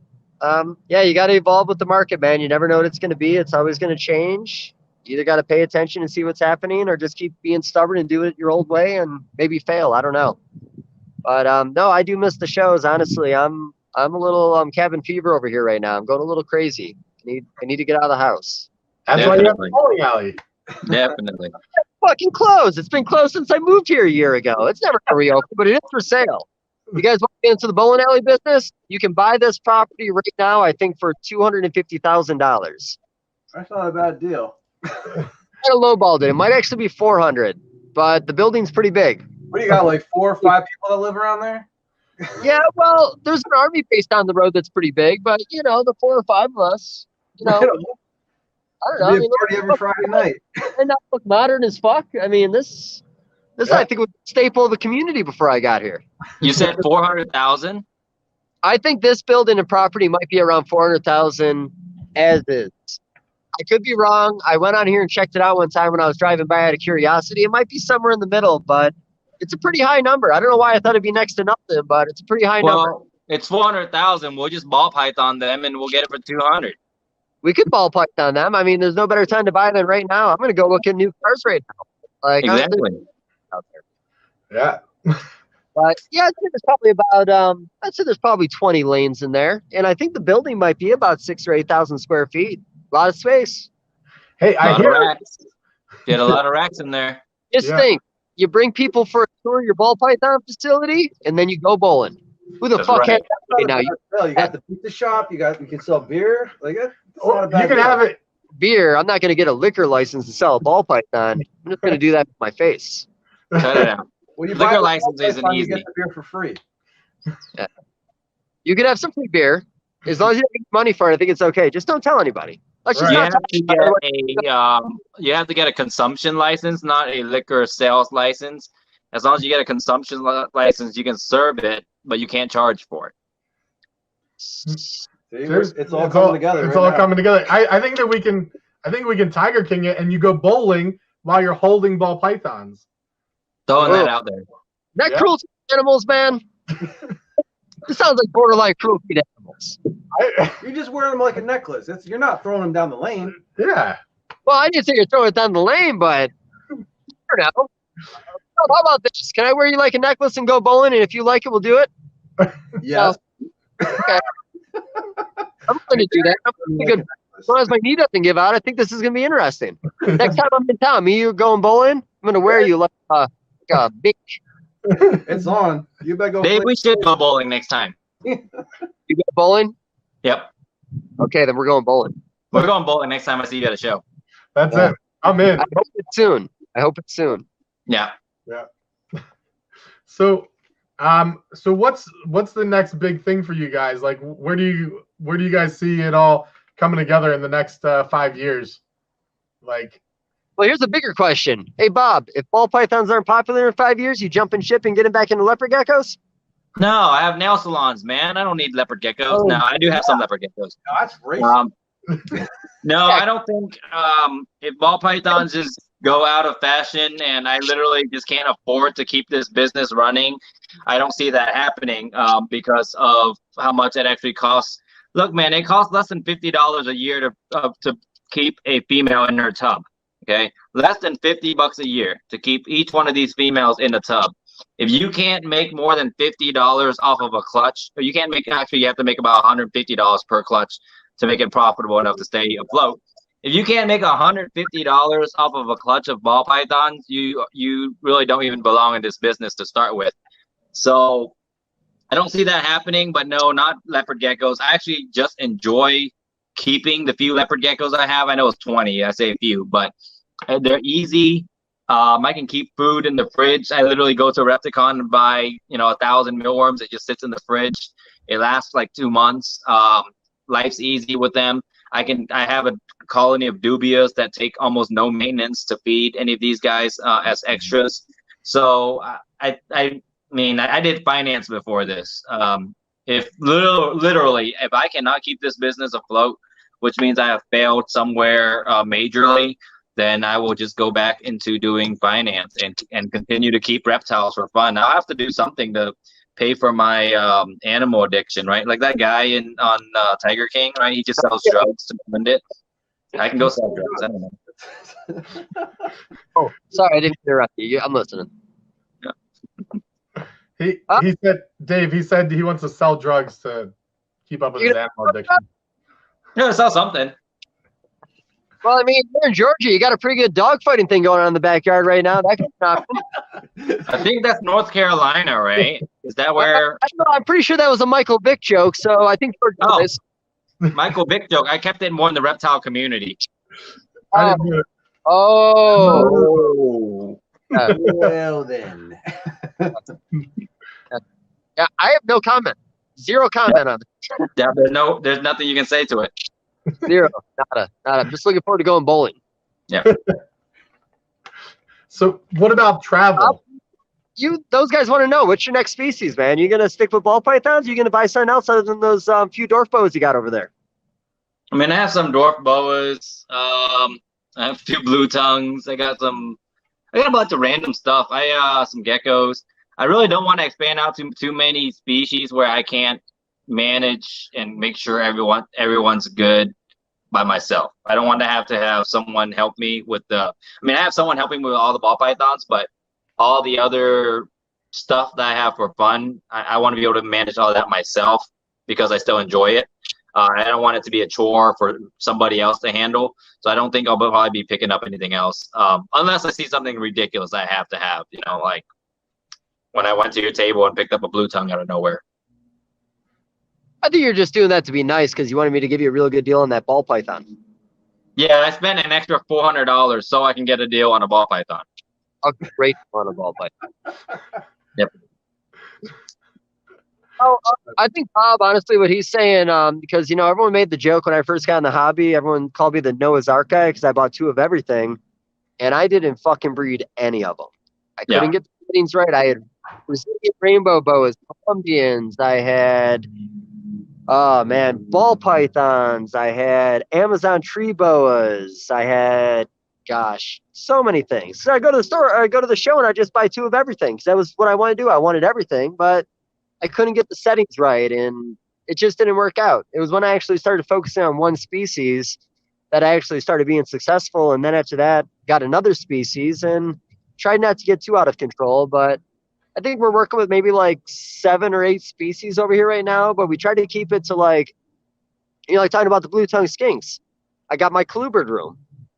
S3: You got to evolve with the market, man. You never know what it's going to be. It's always going to change. You either got to pay attention and see what's happening, or just keep being stubborn and do it your old way and maybe fail. I don't know. But no, I do miss the shows. Honestly, I'm a little cabin fever over here right now. I'm going a little crazy. I need to get out of the house.
S1: That's why you have a bowling alley.
S4: Definitely.
S3: It's fucking closed. It's been closed since I moved here a year ago. It's never going to reopen, but it is for sale. You guys want to get into the bowling alley business? You can buy this property right now, I think, for $250,000.
S2: That's not a bad deal.
S3: I lowballed it. It might actually be $400,000, but the building's pretty big.
S2: What do you got, like 4 or 5 people that live around there?
S3: Yeah, well, there's an army base down the road that's pretty big, but the 4 or 5 of us, I don't know.
S2: I mean, party every Friday night.
S3: And that look modern as fuck. I mean, this I think was a staple of the community before I got here.
S4: You said 400,000?
S3: I think this building and property might be around 400,000 as is. I could be wrong. I went on here and checked it out one time when I was driving by out of curiosity. It might be somewhere in the middle, but it's a pretty high number. I don't know why I thought it'd be next to nothing, but it's a pretty high number.
S4: It's 400,000. We'll just ball python them and we'll get it for 200.
S3: We could ball python them. I mean, there's no better time to buy than right now. I'm going to go look at new cars right now. Like
S4: exactly.
S3: Out there.
S1: Yeah.
S3: But yeah, I'd say there's probably about there's probably 20 lanes in there, and I think the building might be about 6,000 or 8,000 square feet. A lot of space.
S1: Hey, I hear
S4: get a lot of racks in there.
S3: Just think, you bring people for a tour of your ball python facility, and then you go bowling. Who the fuck has that right now?
S2: You got the pizza shop. You can sell beer. Like that.
S1: You can have it.
S3: Beer. I'm not going to get a liquor license to sell a ball python. I'm just going to do that with my face.
S4: Cut it out.
S2: Well,
S4: liquor license isn't easy.
S2: You get the beer for free.
S3: Yeah. You can have some free beer as long as you don't get money for it. I think it's okay. Just don't tell anybody. Let's
S1: Right.
S4: You have to get a consumption license, not a liquor sales license. As long as you get a consumption license, you can serve it, but you can't charge for it.
S2: See, it's all coming together.
S1: It's
S2: right
S1: all
S2: now.
S1: coming together. I think that we can. I think we can Tiger King it, and you go bowling while you're holding ball pythons.
S4: Throwing that out there.
S3: That cruelty to animals, man. This sounds like borderline cruelty to animals.
S2: You just wear them like a necklace. You're not throwing them down the lane.
S1: Yeah.
S3: Well, I didn't say you're throwing it down the lane, but I don't know. How about this? Can I wear you like a necklace and go bowling? And if you like it, we'll do it.
S2: Yes.
S3: Okay. I'm going to do that. I'm gonna be good. As long as my knee doesn't give out, I think this is going to be interesting. Next time I'm in town, me you going bowling, I'm going to wear you like a bitch.
S2: It's on. You better go.
S4: Dave, we should go bowling next time.
S3: You go bowling?
S4: Yep.
S3: Okay, then we're going bowling.
S4: We're going bowling next time I see you at a show.
S1: That's it. I'm in.
S3: I hope it's soon.
S4: Yeah.
S1: Yeah. So, so what's the next big thing for you guys? Like, where do you guys see it all coming together in the next 5 years? Like,
S3: well, here's a bigger question. Hey, Bob, if ball pythons aren't popular in 5 years, you jumping ship and getting back into leopard geckos?
S4: No, I have nail salons, man. I don't need leopard geckos. No, I do have some leopard geckos.
S2: No, that's racist.
S4: No, I don't think if ball pythons just go out of fashion and I literally just can't afford to keep this business running, I don't see that happening because of how much it actually costs. Look, man, it costs less than $50 a year to keep a female in her tub. Okay, less than $50 a year to keep each one of these females in the tub. If you can't make more than $50 off of a clutch, or you can't make, actually you have to make about $150 per clutch to make it profitable enough to stay afloat. If you can't make $150 off of a clutch of ball pythons, you really don't even belong in this business to start with. So I don't see that happening, but no, not leopard geckos. I actually just enjoy keeping the few leopard geckos I have. I know it's 20, I say a few, but they're easy. I can keep food in the fridge. I literally go to Repticon and buy, 1,000 mealworms. It just sits in the fridge. It lasts like 2 months. Life's easy with them. I have a colony of dubias that take almost no maintenance to feed any of these guys as extras. So I did finance before this. If literally, if I cannot keep this business afloat, which means I have failed somewhere majorly, then I will just go back into doing finance and continue to keep reptiles for fun. I'll have to do something to pay for my animal addiction, right? Like that guy on Tiger King, right? He just sells drugs to fund it. I can go sell drugs. I don't know.
S3: Oh, sorry, I didn't interrupt you. I'm listening.
S1: Yeah. He said, Dave, he said he wants to sell drugs to keep up with his animal addiction.
S4: You gotta sell something.
S3: Well, I mean, you're in Georgia. You got a pretty good dog fighting thing going on in the backyard right now. That could be an option.
S4: I think that's North Carolina, right? Is that where?
S3: I'm pretty sure that was a Michael Vick joke, so I think Georgia is.
S4: Michael Vick joke. I kept it more in the reptile community.
S1: I didn't do it.
S3: Oh.
S2: Well then.
S3: Yeah, I have no comment. Zero comment on it.
S4: Yeah, there's nothing you can say to it.
S3: Zero. Nada. I'm just looking forward to going bowling.
S4: Yeah.
S1: So what about travel?
S3: Those guys want to know, what's your next species, man? You gonna stick with ball pythons? You gonna buy something else other than those few dwarf boas you got over there?
S4: I mean, I have some dwarf boas. I have a few blue tongues. I got a bunch of random stuff. Some geckos. I really don't want to expand out to too many species where I can't manage and make sure everyone's good by myself. I don't want to have someone help me with I have someone helping me with all the ball pythons, but all the other stuff that I have for fun, I want to be able to manage all that myself because I still enjoy it. I don't want it to be a chore for somebody else to handle. So I don't think I'll probably be picking up anything else. Unless I see something ridiculous I have to have, like when I went to your table and picked up a blue tongue out of nowhere.
S3: I think you're just doing that to be nice because you wanted me to give you a real good deal on that ball python.
S4: Yeah, I spent an extra $400 so I can get a deal on a ball python.
S3: A great on a ball python.
S4: Yep.
S3: Oh, I think Bob, honestly, what he's saying, because everyone made the joke when I first got in the hobby. Everyone called me the Noah's Ark guy because I bought 2 of everything, and I didn't fucking breed any of them. I couldn't get the settings right. I had Brazilian rainbow boas, Colombians. I had, oh man, ball pythons. I had Amazon tree boas. I had, gosh, so many things. So I go to the store, or I go to the show, and I just buy 2 of everything because that was what I wanted to do. I wanted everything, but I couldn't get the settings right, and it just didn't work out. It was when I actually started focusing on one species that I actually started being successful, and then after that, got another species and tried not to get too out of control. But I think we're working with maybe like 7 or 8 species over here right now, but we try to keep it to like talking about the blue-tongued skinks. I got my colubrid room,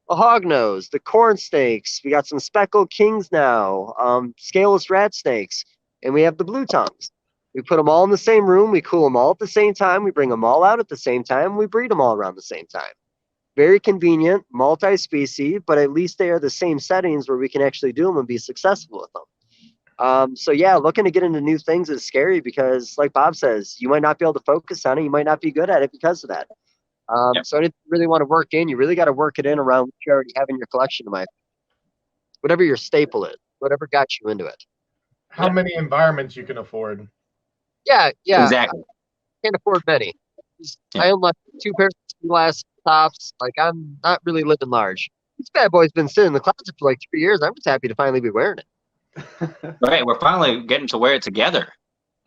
S3: the hognose, the corn snakes. We got some speckled kings now, scaleless rat snakes, and we have the blue tongues. We put them all in the same room. We cool them all at the same time. We bring them all out at the same time. We breed them all around the same time. Very convenient, multi-species, but at least they are the same settings where we can actually do them and be successful with them. So yeah, looking to get into new things is scary because, like Bob says, you might not be able to focus on it. You might not be good at it because of that. So anything you really want to work in, you really got to work it in around what you already have in your collection. Whatever your staple is, whatever got you into it.
S1: How many environments you can afford?
S3: Yeah.
S4: Exactly.
S3: I can't afford many. I own like 2 pairs of glass tops. Like, I'm not really living large. This bad boy's been sitting in the closet for like 3 years. I'm just happy to finally be wearing it.
S4: Right, we're finally getting to wear it together.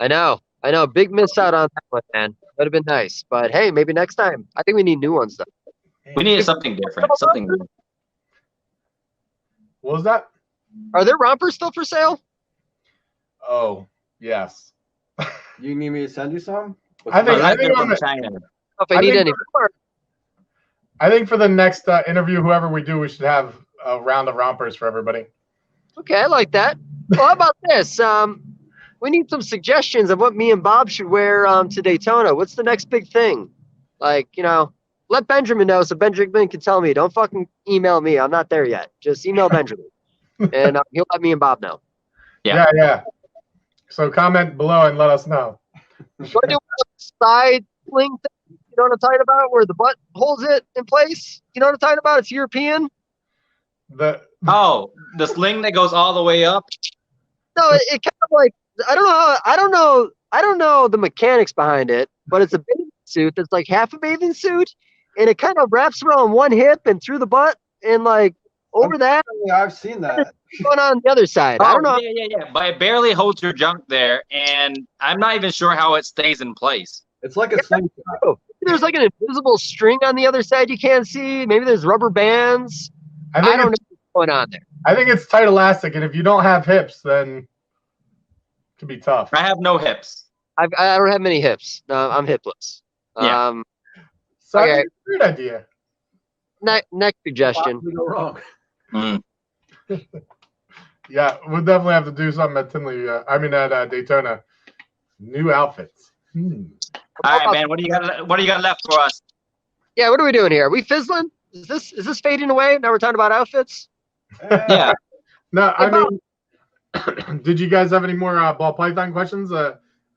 S3: I know. Big miss out on that one, man. Would have been nice, but hey, maybe next time. I think we need new ones though.
S4: We need something different. Something new.
S1: What was that?
S3: Are there rompers still for sale?
S1: Oh, yes.
S2: You need me to send you some?
S1: I think
S3: If I need any more.
S1: I think for the next interview, whoever we do, we should have a round of rompers for everybody.
S3: Okay, I like that. Well, how about this? We need some suggestions of what me and Bob should wear to Daytona. What's the next big thing? Like, let Benjamin know so Benjamin can tell me. Don't fucking email me. I'm not there yet. Just email Benjamin. And he'll let me and Bob know.
S1: Yeah. So comment below and let us know.
S3: What do side sling thing? You know what I'm talking about? Where the butt holds it in place? You know what I'm talking about? It's European.
S1: The
S4: sling that goes all the way up.
S3: No, it kind of like I don't know the mechanics behind it, but it's a bathing suit that's like half a bathing suit, and it kind of wraps around one hip and through the butt and like over that.
S2: Yeah, I've seen that.
S3: Going on the other side. I don't know.
S4: Yeah. But it barely holds your junk there, and I'm not even sure how it stays in place.
S2: It's like a slingshot.
S3: There's like an invisible string on the other side you can't see. Maybe there's rubber bands. I don't know what's going on there.
S1: I think it's tight elastic, and if you don't have hips, then it could be tough.
S4: I have no hips.
S3: I don't have many hips. No, I'm hipless.
S4: Yeah.
S1: So okay. Great idea.
S3: Next suggestion.
S2: Go wrong.
S1: Yeah, we'll definitely have to do something at Daytona. New outfits.
S4: All right, man. What do you got left for us?
S3: Yeah, what are we doing here? Are we fizzling? Is this fading away? Now we're talking about outfits?
S4: Yeah.
S1: No, I mean, did you guys have any more ball python questions? I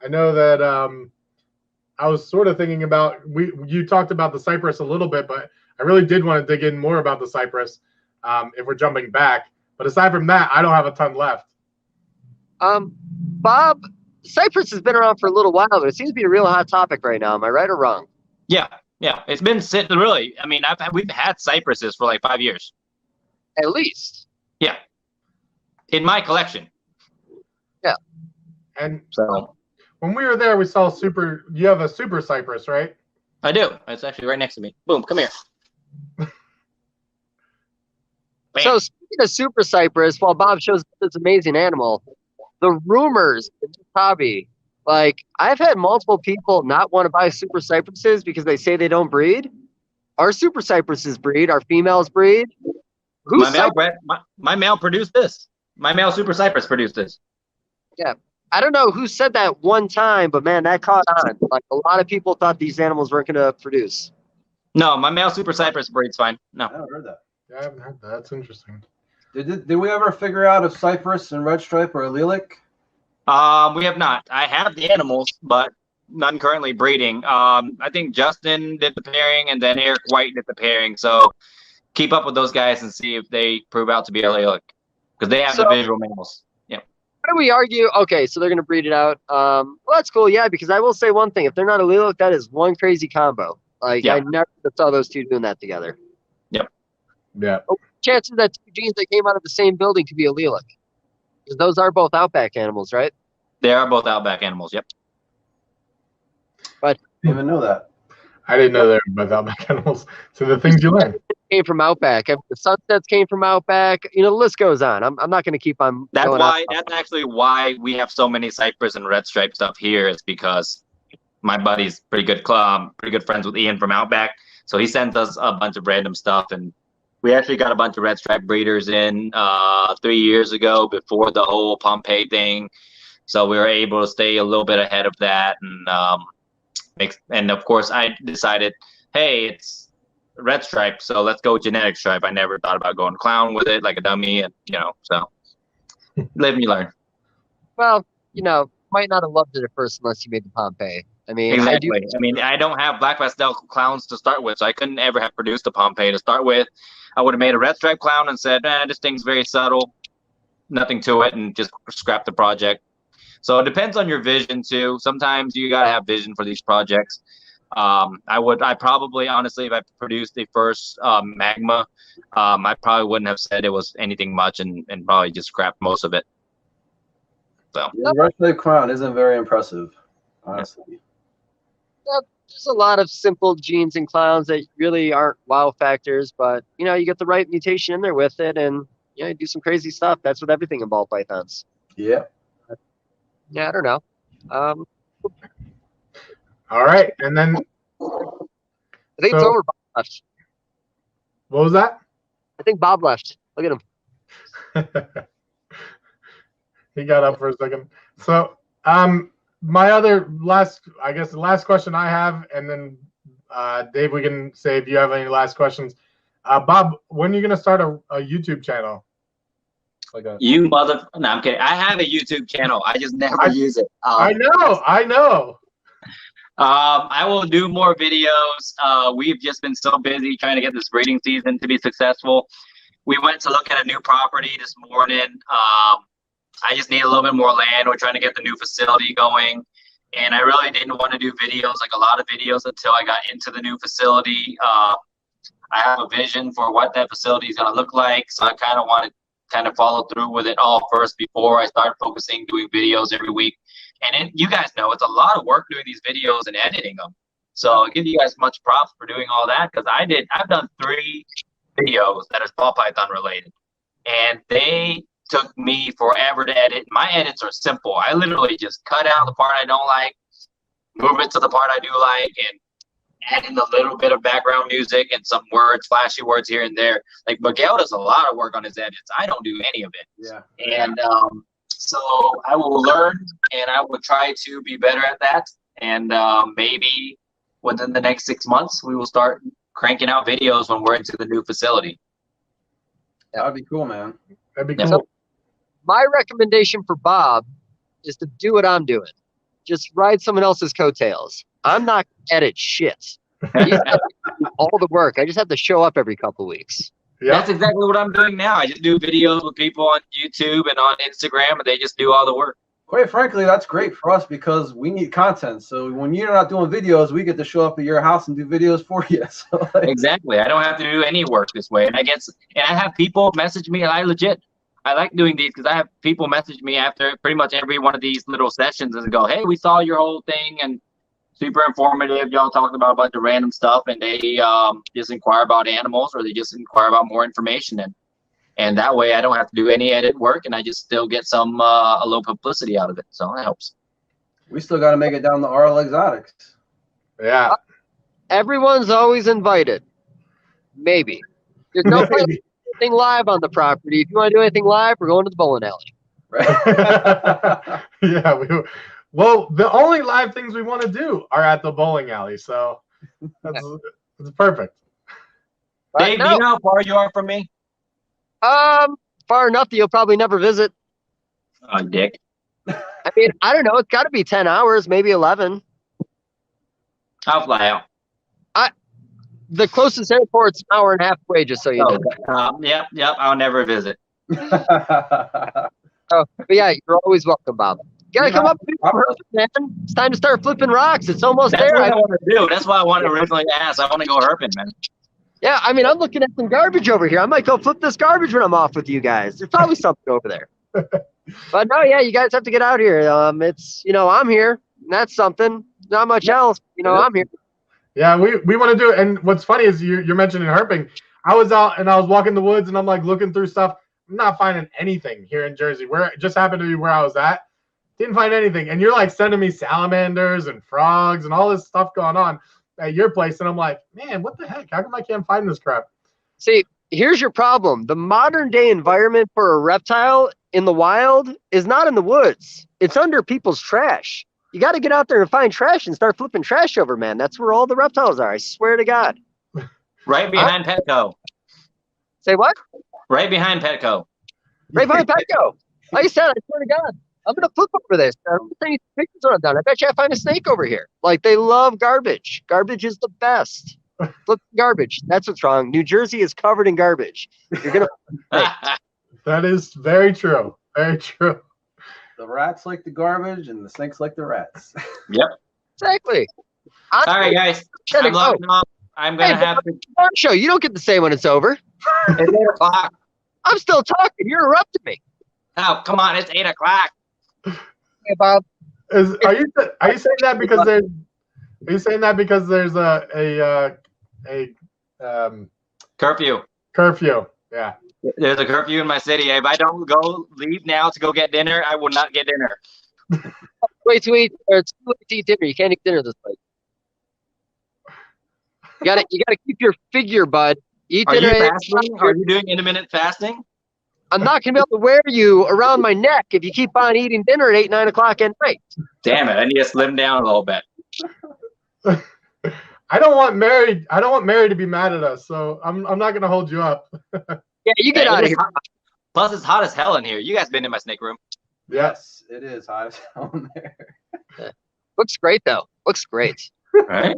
S1: know that I was sort of thinking about you talked about the cypress a little bit, but I really did want to dig in more about the cypress if we're jumping back. But aside from that, I don't have a ton left.
S3: Bob, cypress has been around for a little while, but it seems to be a real hot topic right now. Am I right or wrong?
S4: Yeah. It's been sitting really. I mean, we've had cypresses for like 5 years.
S3: At least.
S4: Yeah. In my collection.
S3: Yeah.
S1: And
S4: so
S1: when we were there, we saw you have a super cypress, right?
S4: I do. It's actually right next to me. Boom, come here.
S3: So speaking of super cypress, while Bob shows this amazing animal, the rumors in this hobby, like I've had multiple people not want to buy super cypresses because they say they don't breed. Our super cypresses breed. Our females breed.
S4: My male produced this. My male super cypress produced this.
S3: Yeah. I don't know who said that one time, but man, that caught on. Like a lot of people thought these animals weren't going to produce.
S4: No, my male super cypress breeds fine. No.
S2: I haven't heard that.
S1: Yeah, I haven't heard that. That's interesting.
S2: Did we ever figure out if cypress and red stripe are allelic?
S4: We have not. I have the animals, but none currently breeding. I think Justin did the pairing, and then Eric White did the pairing. So keep up with those guys and see if they prove out to be allelic, because they have the visual males. Yeah.
S3: How do we argue? Okay, so they're going to breed it out. Well, that's cool. Yeah, because I will say one thing: if they're not allelic, that is one crazy combo. Like I never saw those two doing that together.
S4: Yep.
S1: Yeah.
S3: Chances that two genes that came out of the same building could be allelic, because those are both outback animals, right?
S4: They are both outback animals. Yep.
S3: But
S2: I didn't even know that.
S1: I didn't know they were both outback animals. So the things you learn
S3: came from outback. The Sunsets came from outback. You know, the list goes on. I'm not going to keep on.
S4: That's
S3: going
S4: why.
S3: on.
S4: That's actually why we have so many cypress and red stripe stuff here. Is because my buddy's pretty good friends with Ian from Outback. So he sends us a bunch of random stuff, and we actually got a bunch of red stripe breeders in 3 years ago before the whole Pompeii thing. So we were able to stay a little bit ahead of that, and of course I decided, hey, it's red stripe, so let's go genetic stripe. I never thought about going clown with it like a dummy, and so live and you learn.
S3: Well, might not have loved it at first unless you made the Pompeii. I mean,
S4: exactly. I don't have black pastel clowns to start with, so I couldn't ever have produced a Pompeii to start with. I would have made a red stripe clown and said, this thing's very subtle, nothing to it, and just scrap the project. So it depends on your vision too. Sometimes you gotta have vision for these projects. I probably, honestly, if I produced the first magma, I probably wouldn't have said it was anything much, and probably just scrapped most of it. So
S2: the red stripe crown isn't very impressive, honestly.
S3: There's a lot of simple genes and clowns that really aren't wow factors, but you get the right mutation in there with it, and you do some crazy stuff. That's with everything in ball pythons.
S2: Yeah.
S3: Yeah, I don't know.
S1: All right, and then
S3: I think it's over. Bob left.
S1: What was that?
S3: I think Bob left. Look at him.
S1: He got up for a second. So, my other last question I have, and then Dave, we can say if you have any last questions. Bob, when are you gonna start a YouTube channel?
S4: No, I'm kidding. I have a YouTube channel. I just never use it.
S1: I know.
S4: I will do more videos. We've just been so busy trying to get this breeding season to be successful. We went to look at a new property this morning. I just need a little bit more land. We're trying to get the new facility going. And I really didn't want to do videos, like a lot of videos, until I got into the new facility. I have a vision for what that facility is going to look like. So I kind of wanted to follow through with it all first before I start focusing doing videos every week. And you guys know it's a lot of work doing these videos and editing them. So I give you guys much props for doing all that, because I've done 3 videos that are ball python related, and they took me forever to edit. My edits are simple. I literally just cut out the part I don't like, move it to the part I do like, and add in a little bit of background music and some words, flashy words here and there. Like Miguel does a lot of work on his edits. I don't do any of it.
S2: Yeah.
S4: And so I will learn, and I will try to be better at that. And maybe within the next 6 months, we will start cranking out videos when we're into the new facility.
S2: That would be cool, man.
S1: That'd be
S4: Yeah.
S1: cool.
S3: So my recommendation for Bob is to do what I'm doing. Just ride someone else's coattails. I'm not going to edit shit. He's got to do all the work. I just have to show up every couple of weeks.
S1: Yeah.
S4: That's exactly what I'm doing now. I just do videos with people on YouTube and on Instagram, and they just do all the work.
S2: Quite frankly, that's great for us because we need content. So when you're not doing videos, we get to show up at your house and do videos for you. So
S4: Exactly. I don't have to do any work this way. And I have people message me, and I like doing these because I have people message me after pretty much every one of these little sessions and go, hey, we saw your whole thing and super informative. Y'all talked about a bunch of random stuff, and they just inquire about animals, or they just inquire about more information. And that way I don't have to do any edit work, and I just still get some a little publicity out of it. So that helps.
S2: we still got to make it down to RL Exotics.
S1: Yeah.
S3: Everyone's always invited. Maybe. There's no point in anything live on the property. If you want to do anything live, we're going to the bowling alley.
S2: Right?
S1: Yeah. Well, the only live things we want to do are at the bowling alley. So that's perfect.
S4: Dave, do you know how far you are from me?
S3: Far enough that you'll probably never visit.
S4: Oh, dick.
S3: I mean, I don't know. It's got to be 10 hours, maybe 11.
S4: I'll fly out.
S3: The closest airport's an hour and a half away, just so you know.
S4: Yep. I'll never visit.
S3: But yeah, you're always welcome, Bob. You gotta come up with man. It's time to start flipping rocks. It's almost
S4: That's
S3: there.
S4: what I want to do. That's why I wanted to originally ask. I want to go herping, man.
S3: Yeah, I mean, I'm looking at some garbage over here. I might go flip this garbage when I'm off with you guys. There's probably something over there. But no, yeah, you guys have to get out here. It's, I'm here. And that's something. Not much else. I'm here.
S1: Yeah, we want to do it. And what's funny is you're mentioning herping. I was out and I was walking the woods and I'm like looking through stuff. I'm not finding anything here in Jersey. Where it just happened to be where I was at. Didn't find anything. And you're like sending me salamanders and frogs and all this stuff going on at your place. And I'm like, man, what the heck? How come I can't find this crap?
S3: See, here's your problem. The modern day environment for a reptile in the wild is not in the woods. It's under people's trash. You got to get out there and find trash and start flipping trash over, man. That's where all the reptiles are. I swear to God.
S4: Right behind Petco.
S3: Say what?
S4: Right behind Petco.
S3: Right behind Petco. Like I said, I swear to God, I'm going to flip over this. I'm going to send you pictures when I'm done. I bet you I find a snake over here. Like, they love garbage. Garbage is the best. Flip garbage. That's what's wrong. New Jersey is covered in garbage. You're going to.
S1: That is very true. Very true.
S2: The rats like the garbage, and the snakes like the rats.
S4: Yep.
S3: Exactly.
S4: All right, guys. I'm logging off. I'm going to have to.
S3: Show. You don't get to say when it's over.
S4: It's 8 o'clock.
S3: I'm still talking. You're interrupting me.
S4: Oh, come on. It's 8 o'clock.
S3: Hey, Bob.
S1: Are you saying that because there's? Are you saying that because there's a
S4: curfew?
S1: Curfew. Yeah.
S4: There's a curfew in my city. If I don't leave now to go get dinner, I will not get dinner.
S3: Wait to eat, or it's too late to eat dinner. You can't eat dinner this late. You gotta keep your figure, bud. Eat dinner.
S4: Are you fasting? Are you doing intermittent fasting?
S3: I'm not gonna be able to wear you around my neck if you keep on eating dinner at 8, 9 o'clock at night.
S4: Damn it! I need to slim down a little bit.
S1: I don't want Mary to be mad at us, so I'm not gonna hold you up.
S3: Yeah, you get out of here.
S4: Plus, it's hot as hell in here. You guys been in my snake room?
S2: Yes, it is hot as hell in there.
S3: Yeah. Looks great though. Looks great.
S4: Right?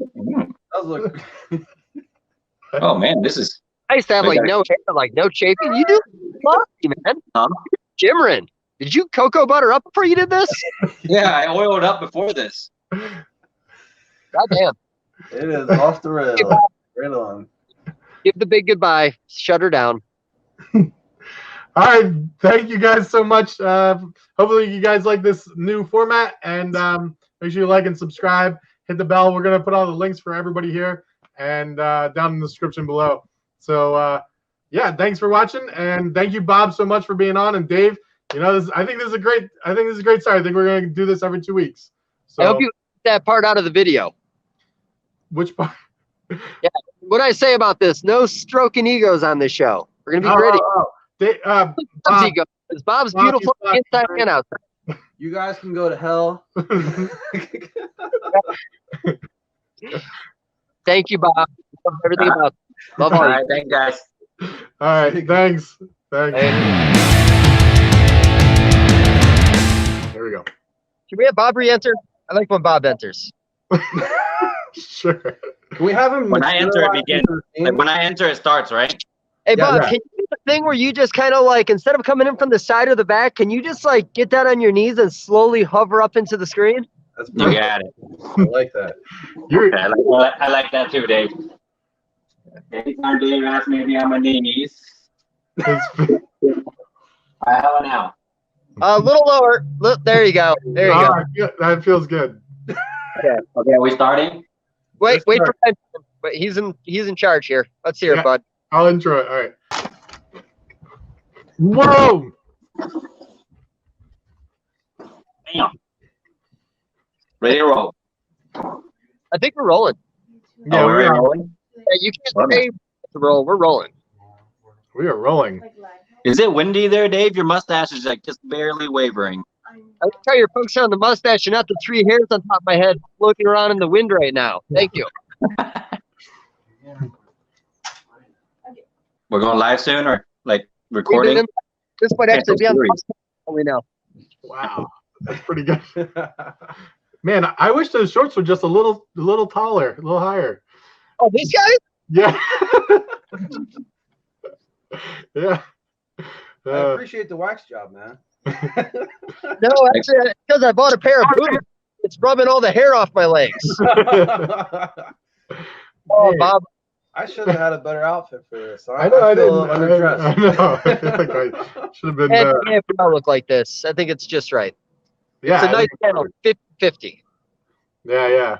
S2: Does look.
S4: Oh man, this is.
S3: I used to have like no hair, like no chafing. You do fluffy, man. Jimmering. Did you cocoa butter up before you did this?
S4: Yeah, I oiled up before this.
S3: Goddamn.
S2: It is off the rail. Right on.
S3: Give the big goodbye. Shut her down.
S1: All right, thank you guys so much. Hopefully you guys like this new format, and make sure you like and subscribe. Hit the bell. We're gonna put all the links for everybody here and down in the description below. So yeah, thanks for watching, and thank you, Bob, so much for being on, and Dave. I think this is a great start. I think we're gonna do this every 2 weeks. So
S3: I hope you get that part out of the video.
S1: Which part?
S3: Yeah. What I say about this? No stroking egos on this show. We're gonna be gritty.
S1: Bob's
S3: ego. Bob's beautiful inside and outside.
S2: You guys can go to hell.
S3: Thank you, Bob. Love everything about it. Love all
S4: right, thanks, guys.
S1: All right, thanks. Here we go.
S3: Can we have Bob re-enter? I like when Bob enters.
S1: Sure.
S2: Can we have him?
S4: When I enter, it begins. Like when I enter, it starts, right?
S3: Hey, Bob,
S1: yeah.
S3: can you do the thing where you just kind of like, instead of coming in from the side or the back, can you just like get down on your knees and slowly hover up into the screen?
S2: That's
S4: You got it.
S2: I like that.
S4: Okay, I like that too, Dave. Anytime Dave asks me to be on my knees. How now?
S3: A little lower. Look, there you go. There you go.
S1: Good. That feels good.
S4: Okay, are we starting?
S3: Wait for Ben. But he's in charge here. Let's hear it, bud.
S1: I'll intro it. All right. Whoa!
S4: Damn. Ready to roll.
S3: I think we're rolling.
S1: Yeah,
S4: we're rolling.
S3: Yeah, you can't say to roll. We're rolling.
S1: We are rolling.
S4: Is it windy there, Dave? Your mustache is like just barely wavering.
S3: I like how you're focusing on the mustache and not the 3 hairs on top of my head floating around in the wind right now. Thank you.
S4: We're going live soon, or like recording?
S3: This might actually be on the mustache only now.
S1: Wow. That's pretty good. Man, I wish those shorts were just a little taller, a little higher.
S3: Oh, these guys?
S1: Yeah. Yeah.
S2: I appreciate the wax job, man.
S3: No, actually, because I bought a pair of boots. It's rubbing all the hair off my legs. Oh, Bob.
S2: I should have had a better outfit for this.
S1: I know I
S2: feel
S1: didn't.
S2: underdressed.
S1: I know. I feel like I should have been.
S3: And if I look like this, I think it's just right.
S1: Yeah.
S3: It's a nice channel, 50-50.
S1: Yeah, yeah.